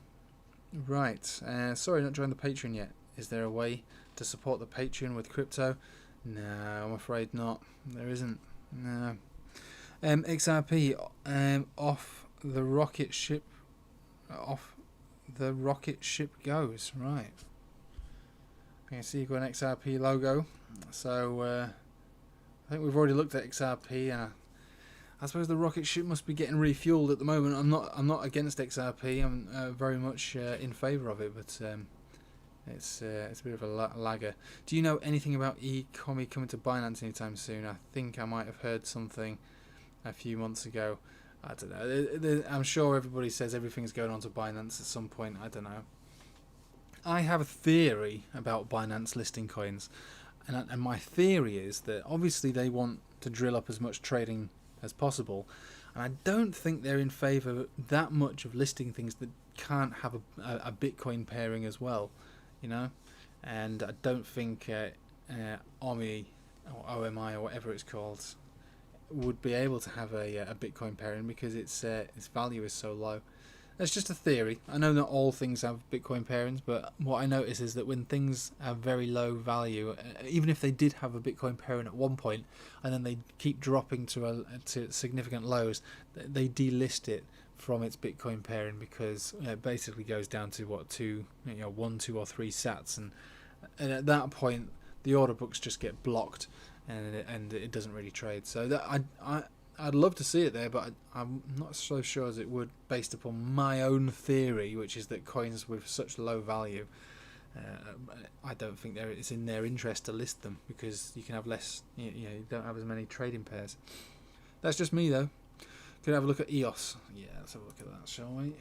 Right. Sorry, not joined the Patreon yet. Is there a way to support the Patreon with crypto? No, I'm afraid not. There isn't. No. XRP off the rocket ship. Off the rocket ship goes. Right. You can see you've got an XRP logo. So I think we've already looked at XRP. I suppose the rocket ship must be getting refueled at the moment. I'm not against XRP. I'm very much in favour of it, but it's a bit of a lagger. Do you know anything about coming to Binance anytime soon? I think I might have heard something a few months ago. I don't know. I'm sure everybody says everything's going on to Binance at some point. I don't know. I have a theory about Binance listing coins, and my theory is that obviously they want to drill up as much trading as possible, and I don't think they're in favour that much of listing things that can't have a Bitcoin pairing as well, you know. And I don't think OMI or OMI or whatever it's called would be able to have a Bitcoin pairing because its value is so low. That's just a theory. I know not all things have Bitcoin pairings, but what I notice is that when things have very low value, even if they did have a Bitcoin pairing at one point, and then they keep dropping to significant lows, they delist it from its Bitcoin pairing because it basically goes down to what, 1, 2, or 3 sats, and at that point the order books just get blocked, and it doesn't really trade. So that I'd love to see it there, but I'm not so sure as it would, based upon my own theory, which is that coins with such low value, I don't think it's in their interest to list them because you can have less, you don't have as many trading pairs. That's just me though. Could have a look at EOS. Yeah, let's have a look at that, shall we?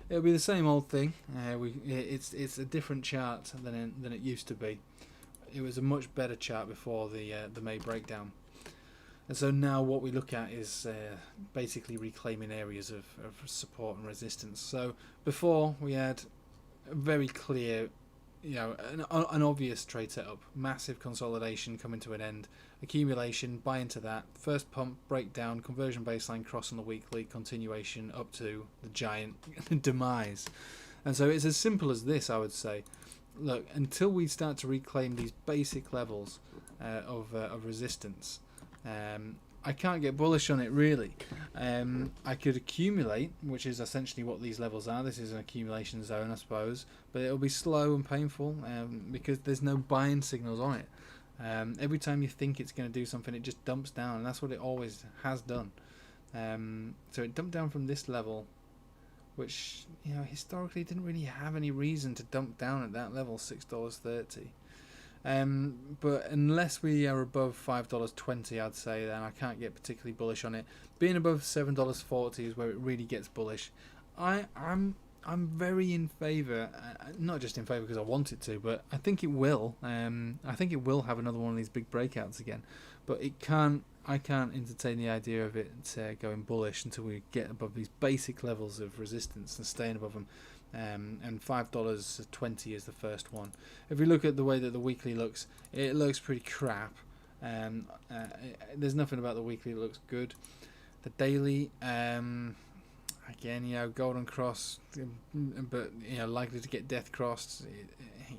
It'll be the same old thing. It's a different chart than it used to be. It was a much better chart before the May breakdown. And so now what we look at is basically reclaiming areas of support and resistance. So before we had a very clear, an obvious trade setup, massive consolidation coming to an end, accumulation, buy into that, first pump, breakdown, conversion baseline cross on the weekly, continuation up to the giant demise. And so it's as simple as this, I would say. Look, until we start to reclaim these basic levels of resistance, I can't get bullish on it really. I could accumulate, which is essentially what these levels are. This is an accumulation zone, I suppose, but it'll be slow and painful because there's no buying signals on it. Every time you think it's going to do something, it just dumps down, and that's what it always has done. So it dumped down from this level, which historically didn't really have any reason to dump down at that level, $6.30. But unless we are above $5.20, I'd say, then I can't get particularly bullish on it. Being above $7.40 is where it really gets bullish. I'm very in favour, not just in favour because I want it to, but I think it will. I think it will have another one of these big breakouts again, but I can't entertain the idea of it going bullish until we get above these basic levels of resistance and staying above them. And $5.20 is the first one. If we look at the way that the weekly looks, it looks pretty crap. There's nothing about the weekly that looks good. The daily, Again, you know, golden cross, but you know, likely to get death crossed.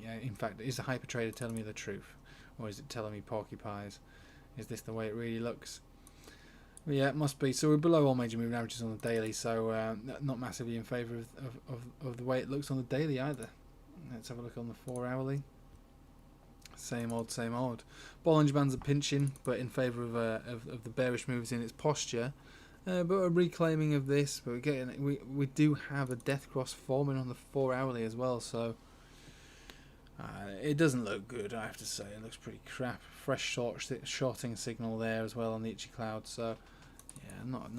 You know, in fact, is the hyper trader telling me the truth, or is it telling me porcupines? Is this the way it really looks? But yeah, it must be. So we're below all major moving averages on the daily, so not massively in favour of the way it looks on the daily either. Let's have a look on the 4 hourly. Same old, same old. Bollinger Bands are pinching, but in favour of the bearish moves in its posture. But a reclaiming of this, but we do have a death cross forming on the 4 hourly as well, so it doesn't look good, I have to say. It looks pretty crap. Fresh shorting signal there as well on the Itchy Cloud, so yeah, not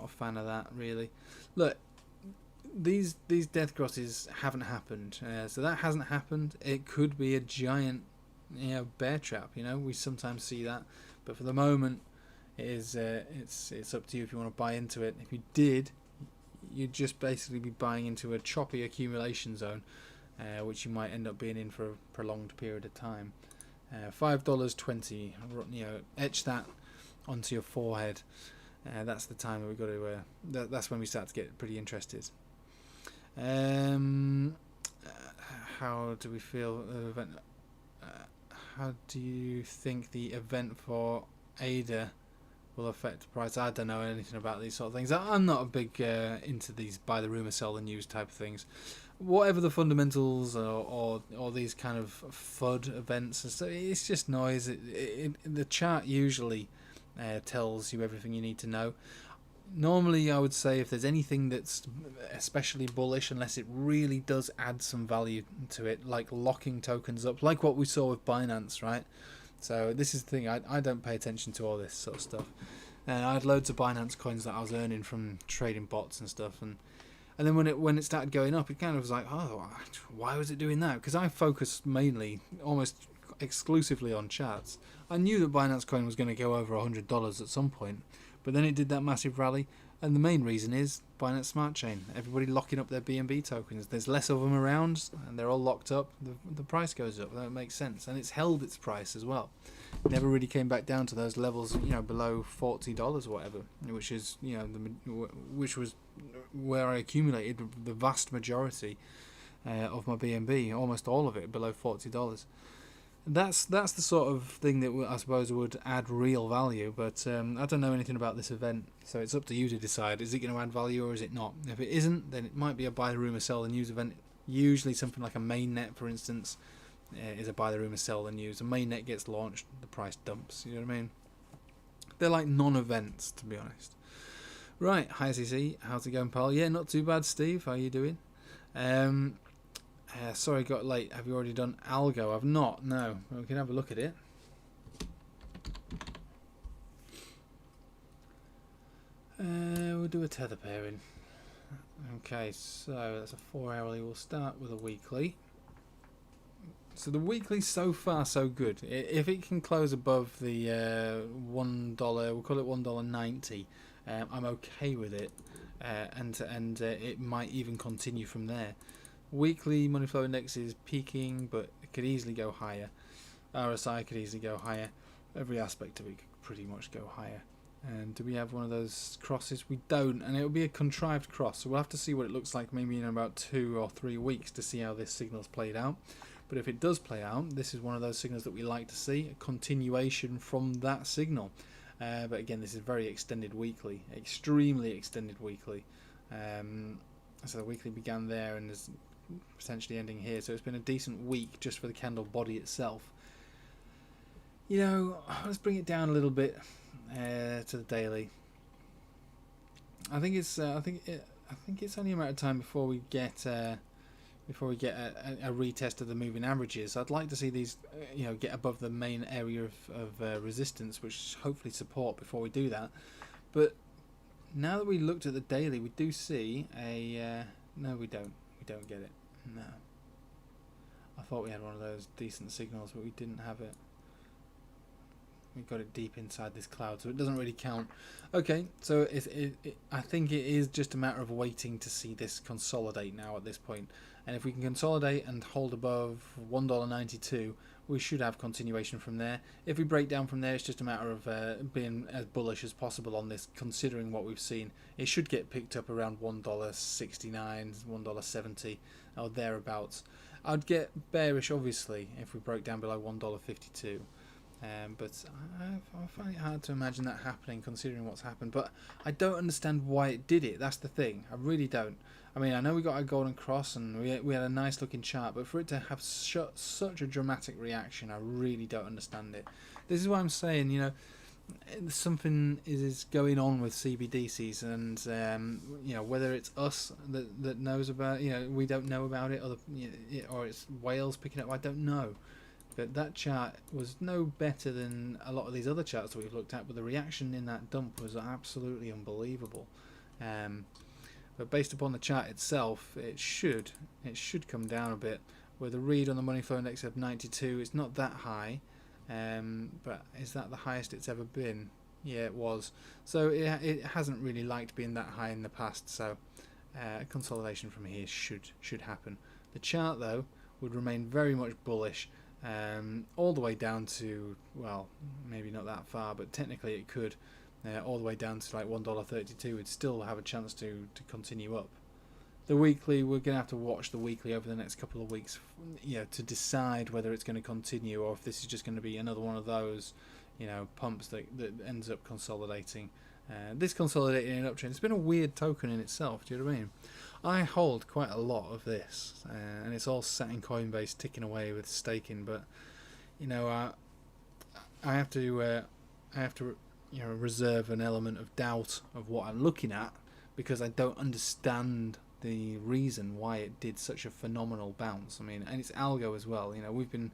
a fan of that really. Look, these death crosses haven't happened, so that hasn't happened. It could be a giant, you know, bear trap. You know, we sometimes see that, but for the moment, it's up to you if you want to buy into it. If you did, you'd just basically be buying into a choppy accumulation zone, which you might end up being in for a prolonged period of time. $5.20, you know, etch that onto your forehead. That's the time that we've got to. That's when we start to get pretty interested. How do we feel? How do you think the event for ADA will affect the price? I don't know anything about these sort of things. I'm not a big into these buy the rumor, sell the news type of things. Whatever the fundamentals or these kind of FUD events and stuff, it's just noise. The chart usually tells you everything you need to know. Normally, I would say if there's anything that's especially bullish, unless it really does add some value to it, like locking tokens up, like what we saw with Binance, right? So this is the thing, I don't pay attention to all this sort of stuff. I had loads of Binance coins that I was earning from trading bots and stuff, and then when it started going up, it kind of was like, oh, why was it doing that? Because I focused mainly, almost exclusively on charts. I knew that Binance coin was going to go over $100 at some point, but then it did that massive rally, and the main reason is Binance Smart Chain. Everybody locking up their BNB tokens. There's less of them around, and they're all locked up. The price goes up. That makes sense, and it's held its price as well. It never really came back down to those levels, you know, below $40 or whatever, which is, you know, which was where I accumulated the vast majority of my BNB, almost all of it below $40. That's the sort of thing that I suppose would add real value, but I don't know anything about this event, so it's up to you to decide. Is it going to add value or is it not? If it isn't, then it might be a buy the rumor, sell the news event. Usually something like a mainnet, for instance, is a buy the rumor, sell the news. A mainnet gets launched, the price dumps. You know what I mean? They're like non-events, to be honest. Right, hi CC, how's it going, pal? Yeah, not too bad, Steve. How are you doing? Sorry, got late. Have you already done ALGO? I've not. No. We can have a look at it. We'll do a tether pairing. Okay, so that's a 4 hourly. We'll start with a weekly. So the weekly, so far so good. If it can close above the $1, we'll call it $1.90. I'm okay with it, and it might even continue from there. Weekly money flow index is peaking, but it could easily go higher. RSI could easily go higher. Every aspect of it could pretty much go higher. And do we have one of those crosses? We don't, and it'll be a contrived cross, so we'll have to see what it looks like maybe in about 2 or 3 weeks to see how this signal's played out. But if it does play out, this is one of those signals that we like to see, a continuation from that signal. But again, this is very extended weekly, extremely extended weekly. So the weekly began there and is potentially ending here, so it's been a decent week just for the candle body itself. You know, let's bring it down a little bit to the daily. I think it's only a matter of time before we get a retest of the moving averages. I'd like to see these you know, get above the main area of resistance, which hopefully support before we do that. But now that we looked at the daily, we do see a no, we don't get it. No, I thought we had one of those decent signals, but we didn't have it. We got it deep inside this cloud, so it doesn't really count. Okay, so I think it is just a matter of waiting to see this consolidate now at this point. And if we can consolidate and hold above $1.92, we should have continuation from there. If we break down from there, it's just a matter of being as bullish as possible on this, considering what we've seen. It should get picked up around $1.69, $1.70 or thereabouts. I'd get bearish obviously if we broke down below $1.52. But I find it hard to imagine that happening considering what's happened. But I don't understand why it did it. That's the thing. I really don't. I mean, I know we got a golden cross and we had a nice looking chart, but for it to have such a dramatic reaction, I really don't understand it. This is why I'm saying, you know, something is going on with CBDCs, and you know, whether it's us that knows about it, you know, we don't know about it, or it's whales picking up, I don't know. But that chart was no better than a lot of these other charts that we've looked at, but the reaction in that dump was absolutely unbelievable. But based upon the chart itself, it should come down a bit. With a read on the money flow index of 92, it's not that high, but is that the highest it's ever been? Yeah, it was. So it hasn't really liked being that high in the past. So consolidation from here should happen. The chart though would remain very much bullish. All the way down to, well, maybe not that far, but technically it could, all the way down to like $1.32. Would still have a chance to continue up. The weekly, we're going to have to watch the weekly over the next couple of weeks, you know, to decide whether it's going to continue or if this is just going to be another one of those, you know, pumps that ends up consolidating. This consolidating an uptrend, it's been a weird token in itself, do you know what I mean? I hold quite a lot of this, and it's all sat in Coinbase ticking away with staking, but you know, I have to you know, reserve an element of doubt of what I'm looking at, because I don't understand the reason why it did such a phenomenal bounce. I mean, and it's ALGO as well. You know, we've been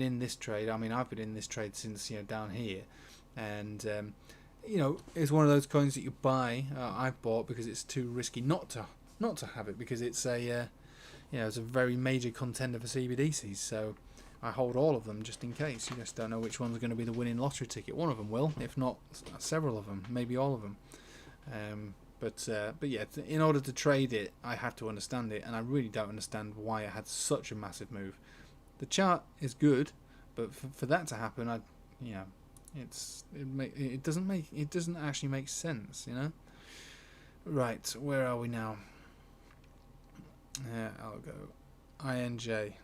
in this trade. I mean, I've been in this trade since, you know, down here, and you know, it's one of those coins that you buy. I've bought because it's too risky not to have it, because it's a you know, it's a very major contender for CBDCs. So I hold all of them just in case. You just don't know which one's going to be the winning lottery ticket. One of them will, if not several of them, maybe all of them. But yeah, in order to trade it, I have to understand it, and I really don't understand why it had such a massive move. The chart is good, but for that to happen, you know, it doesn't actually make sense, you know. Right, where are we now? ALGO, ENJ.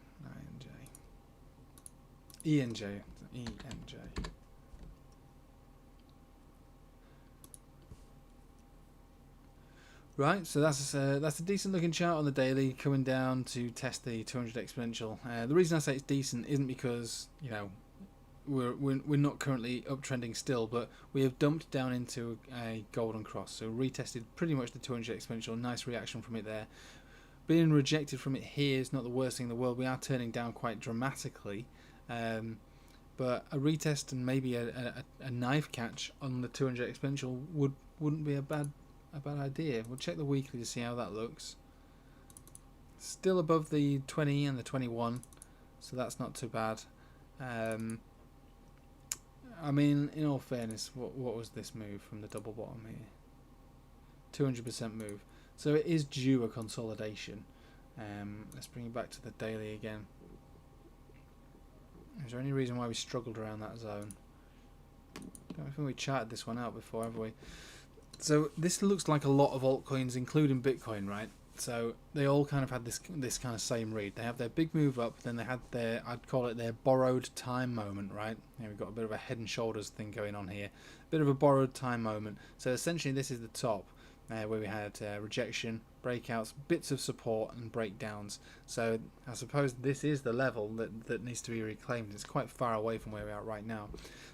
Right, so that's a decent looking chart on the daily, coming down to test the 200 exponential. The reason I say it's decent isn't because, you know, we're not currently uptrending still, but we have dumped down into a golden cross, so retested pretty much the 200 exponential. Nice reaction from it there. Being rejected from it here is not the worst thing in the world. We are turning down quite dramatically, but a retest and maybe a knife catch on the 200 exponential wouldn't be a bad idea. We'll check the weekly to see how that looks. Still above the 20 and the 21, so that's not too bad. I mean, in all fairness, what was this move from the double bottom here? 200% move. So it is due a consolidation. Let's bring it back to the daily again. Is there any reason why we struggled around that zone? I don't think we charted this one out before, have we? So this looks like a lot of altcoins, including Bitcoin, right? So they all kind of had this kind of same read. They have their big move up, then they had their, I'd call it their borrowed time moment, right? Yeah, we've got a bit of a head and shoulders thing going on here. A bit of a borrowed time moment. So essentially this is the top, where we had rejection, breakouts, bits of support and breakdowns. So I suppose this is the level that needs to be reclaimed. It's quite far away from where we are right now.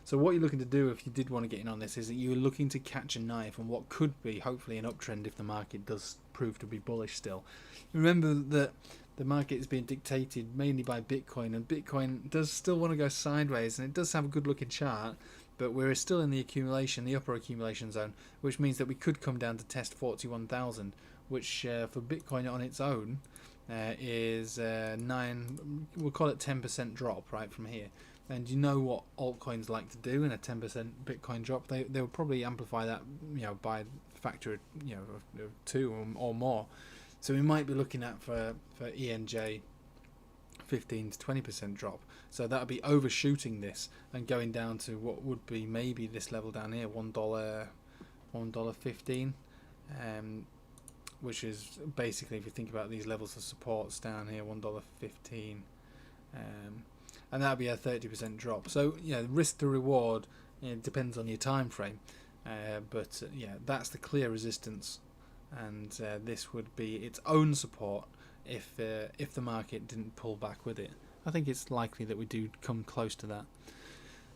So what you're looking to do if you did want to get in on this is that you're looking to catch a knife on what could be hopefully an uptrend if the market does prove to be bullish still. Remember that the market is being dictated mainly by Bitcoin, and Bitcoin does still want to go sideways, and it does have a good looking chart, but we're still in the accumulation, the upper accumulation zone, which means that we could come down to test 41,000, which for Bitcoin on its own is we'll call it 10% drop right from here. And you know what altcoins like to do in a 10% Bitcoin drop? They will probably amplify that, you know, by factor, you know, of 2 or more. So we might be looking at for ENJ 15 to 20% drop. So that would be overshooting this and going down to what would be maybe this level down here, $1.15, which is basically, if you think about these levels of supports down here, $1.15, and that would be a 30% drop. So yeah, risk to reward, it depends on your time frame, but yeah, that's the clear resistance, and this would be its own support if the market didn't pull back with it. I think it's likely that we do come close to that,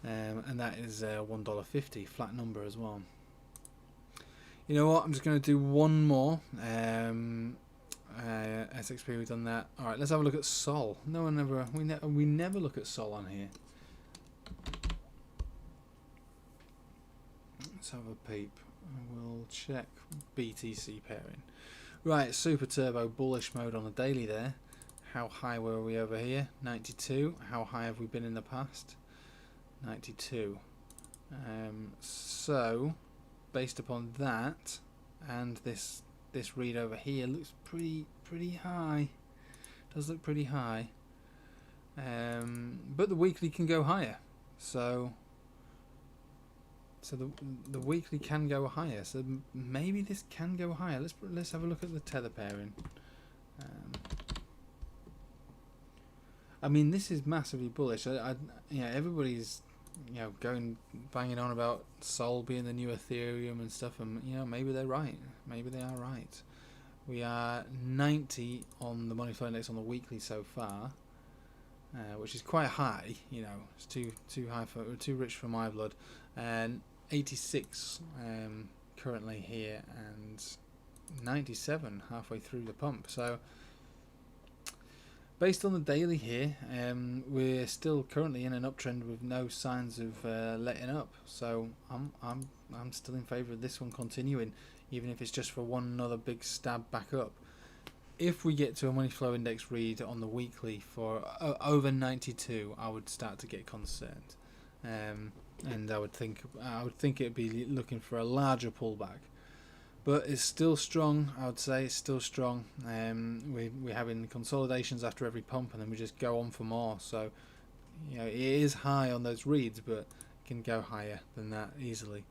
and that is $1.50, flat number as well. You know what? I'm just going to do one more. SXP, we've done that. All right, let's have a look at Sol. No one ever. We never look at Sol on here. Let's have a peep. We'll check BTC pairing. Right, super turbo bullish mode on the daily there. How high were we over here? 92. How high have we been in the past? 92. So based upon that and this read over here, looks pretty high. Does look pretty high. But the weekly can go higher. So the weekly can go higher. So maybe this can go higher. Let's have a look at the tether pairing. I mean, this is massively bullish. Everybody's banging on about Sol being the new Ethereum and stuff, and maybe they're right. Maybe they are right. We are 90 on the money flow index on the weekly so far, which is quite high. It's too rich for my blood. And 86 currently here, and 97 halfway through the pump. So based on the daily here, we're still currently in an uptrend with no signs of letting up. So I'm still in favour of this one continuing, even if it's just for one another big stab back up. If we get to a money flow index read on the weekly for over 92, I would start to get concerned, and I would think it'd be looking for a larger pullback. But it's still strong. I would say it's still strong. We're having consolidations after every pump, and then we just go on for more. So it is high on those reads, but it can go higher than that easily.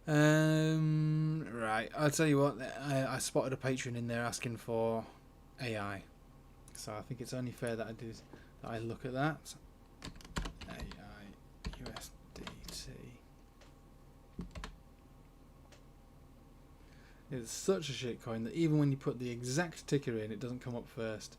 Right, I'll tell you what. I spotted a patron in there asking for AI, so I think it's only fair that I look at that. AI USDT. It's such a shit coin that even when you put the exact ticker in, it doesn't come up first.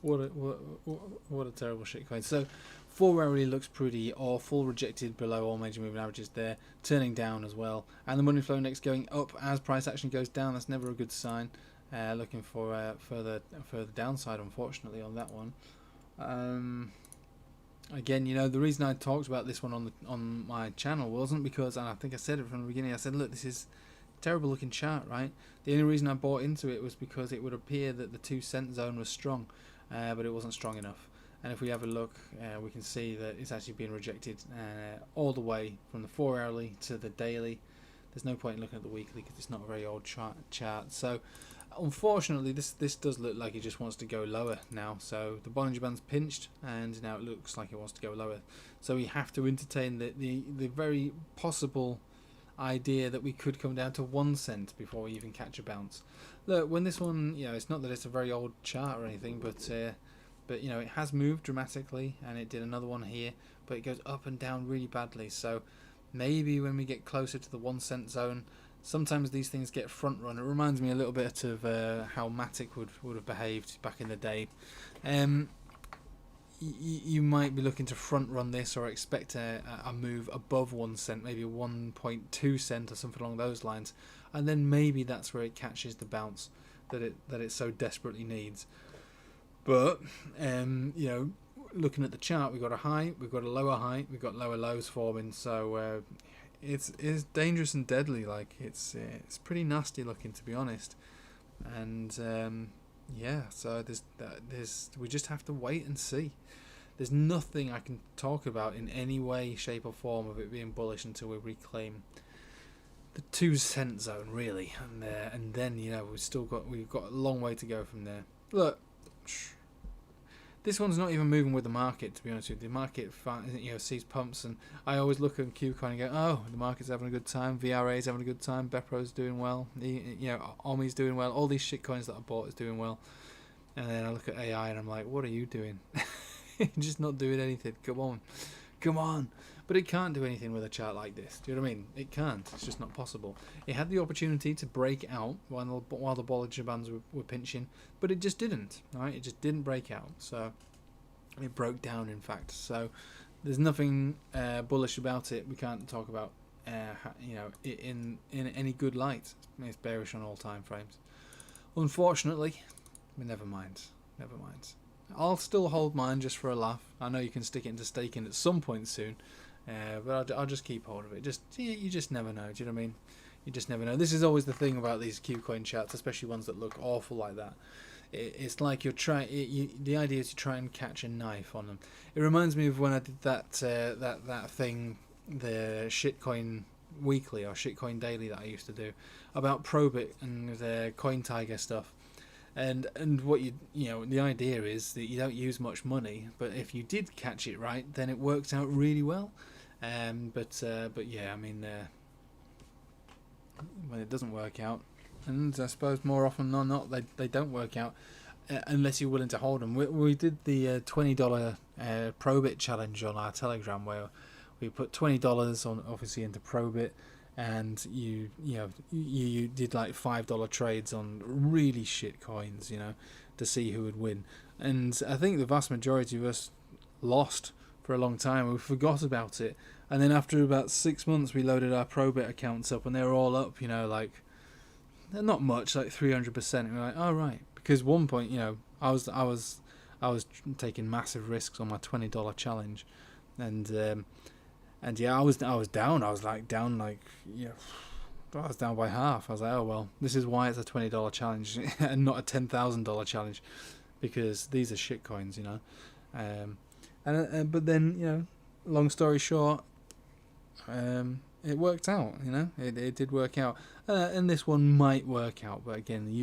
What a terrible shit coin. So 4 hourly looks pretty awful, rejected below all major moving averages there, turning down as well, and the money flow index going up as price action goes down. That's never a good sign. Looking for further downside, unfortunately, on that one. Again, the reason I talked about this one on my channel wasn't because, and I think I said it from the beginning, I said, look, this is a terrible looking chart, right? The only reason I bought into it was because it would appear that the 2 cent zone was strong, but it wasn't strong enough. And if we have a look, we can see that it's actually been rejected all the way from the 4 hourly to the daily. There's no point in looking at the weekly because it's not a very old chart. So unfortunately, this does look like it just wants to go lower now. So the Bollinger Band's pinched, and now it looks like it wants to go lower. So we have to entertain the very possible idea that we could come down to 1 cent before we even catch a bounce. Look, when this one, it's not that it's a very old chart or anything, but it has moved dramatically, and it did another one here, but it goes up and down really badly. So maybe when we get closer to the 1 cent zone, sometimes these things get front run. It reminds me a little bit of how Matic would have behaved back in the day. You might be looking to front run this or expect a move above 1 cent, maybe 1.2 cent or something along those lines, and then maybe that's where it catches the bounce that it so desperately needs. But looking at the chart, we've got a high, we've got a lower high, we've got lower lows forming. So it's dangerous and deadly. Like it's pretty nasty looking, to be honest. And so we just have to wait and see. There's nothing I can talk about in any way, shape or form of it being bullish until we reclaim the 2 cent zone, really. And then we've got a long way to go from there. Look, This one's not even moving with the market, to be honest with you. The market, sees pumps, and I always look at KuCoin and go, oh, the market's having a good time, VRA's having a good time, BEPRO's doing well, OMI's doing well, all these shitcoins that I bought is doing well. And then I look at AI and I'm like, what are you doing? You're just not doing anything. Come on. But it can't do anything with a chart like this. Do you know what I mean? It can't. It's just not possible. It had the opportunity to break out while the Bollinger Bands were pinching, but it just didn't. Right? It just didn't break out. So it broke down, in fact. So there's nothing bullish about it. We can't talk about in any good light. It's bearish on all time frames. Unfortunately, but never mind. I'll still hold mine just for a laugh. I know you can stick it into staking at some point soon, but I'll just keep hold of it. You just never know. Do you know what I mean? You just never know. This is always the thing about these KuCoin charts, especially ones that look awful like that. It's like you're trying. The idea is to try and catch a knife on them. It reminds me of when I did that thing, the shitcoin weekly or shitcoin daily that I used to do about Probit and the Coin Tiger stuff. And what the idea is that you don't use much money, but if you did catch it right, then it works out really well. But yeah, I mean, when it doesn't work out, and I suppose more often than not, they don't work out unless you're willing to hold them. We did the $20 Probit challenge on our Telegram, where we put $20 on, obviously, into Probit. And you did like $5 trades on really shit coins, to see who would win. And I think the vast majority of us lost for a long time. We forgot about it. And then after about 6 months, we loaded our Probit accounts up, and they were all up, like not much, like 300%. And we're like, oh right, because one point, I was taking massive risks on my $20 challenge, and yeah, I was down. I was down I was down by half. I was like, oh well, this is why it's a $20 challenge and not a $10,000 challenge, because these are shit coins, but then, long story short, it worked out. It did work out, and this one might work out. But again,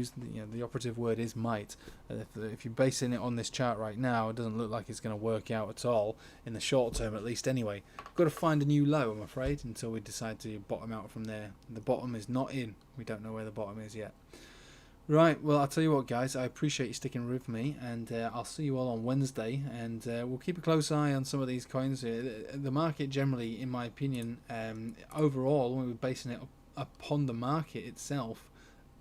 the operative word is might. If you're basing it on this chart right now, it doesn't look like it's going to work out at all in the short term, at least. Anyway, got to find a new low, I'm afraid, until we decide to bottom out from there. The bottom is not in. We don't know where the bottom is yet. Right, well, I'll tell you what, guys, I appreciate you sticking with me, and I'll see you all on Wednesday, and we'll keep a close eye on some of these coins. The market generally, in my opinion, overall, when we're basing it upon the market itself,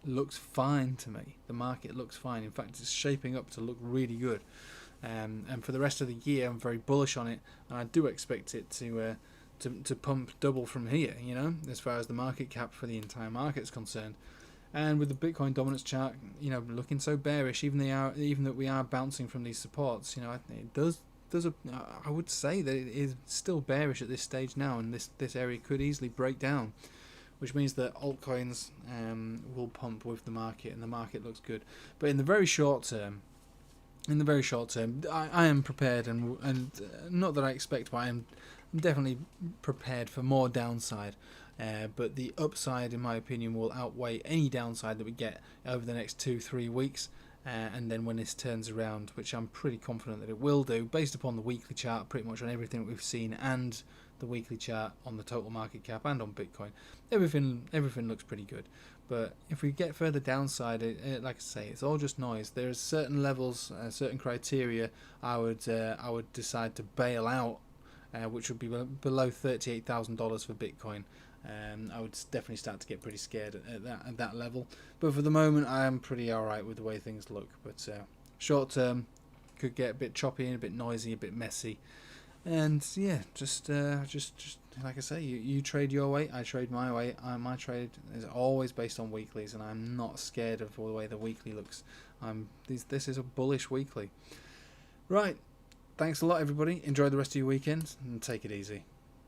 looks fine to me. The market looks fine. In fact, it's shaping up to look really good. And for the rest of the year, I'm very bullish on it, and I do expect it to pump double from here, as far as the market cap for the entire market is concerned. And with the Bitcoin dominance chart, looking so bearish, even that we are bouncing from these supports, it does. I would say that it is still bearish at this stage now, and this area could easily break down, which means that altcoins will pump with the market, and the market looks good. But in the very short term, I am prepared, and not that I expect, but I'm definitely prepared for more downside. But the upside, in my opinion, will outweigh any downside that we get over the next 2-3 weeks. And then when this turns around, which I'm pretty confident that it will do, based upon the weekly chart, pretty much on everything we've seen, and the weekly chart on the total market cap and on Bitcoin, everything looks pretty good. But if we get further downside, like I say, it's all just noise. There's certain levels, certain criteria I would decide to bail out, which would be below $38,000 for Bitcoin. I would definitely start to get pretty scared at that level. But for the moment, I am pretty alright with the way things look. But short term could get a bit choppy, a bit noisy, a bit messy. And yeah, just like I say, you trade your way, I trade my way. My trade is always based on weeklies, and I'm not scared of the way the weekly looks. This is a bullish weekly. Right, thanks a lot, everybody. Enjoy the rest of your weekend, and take it easy.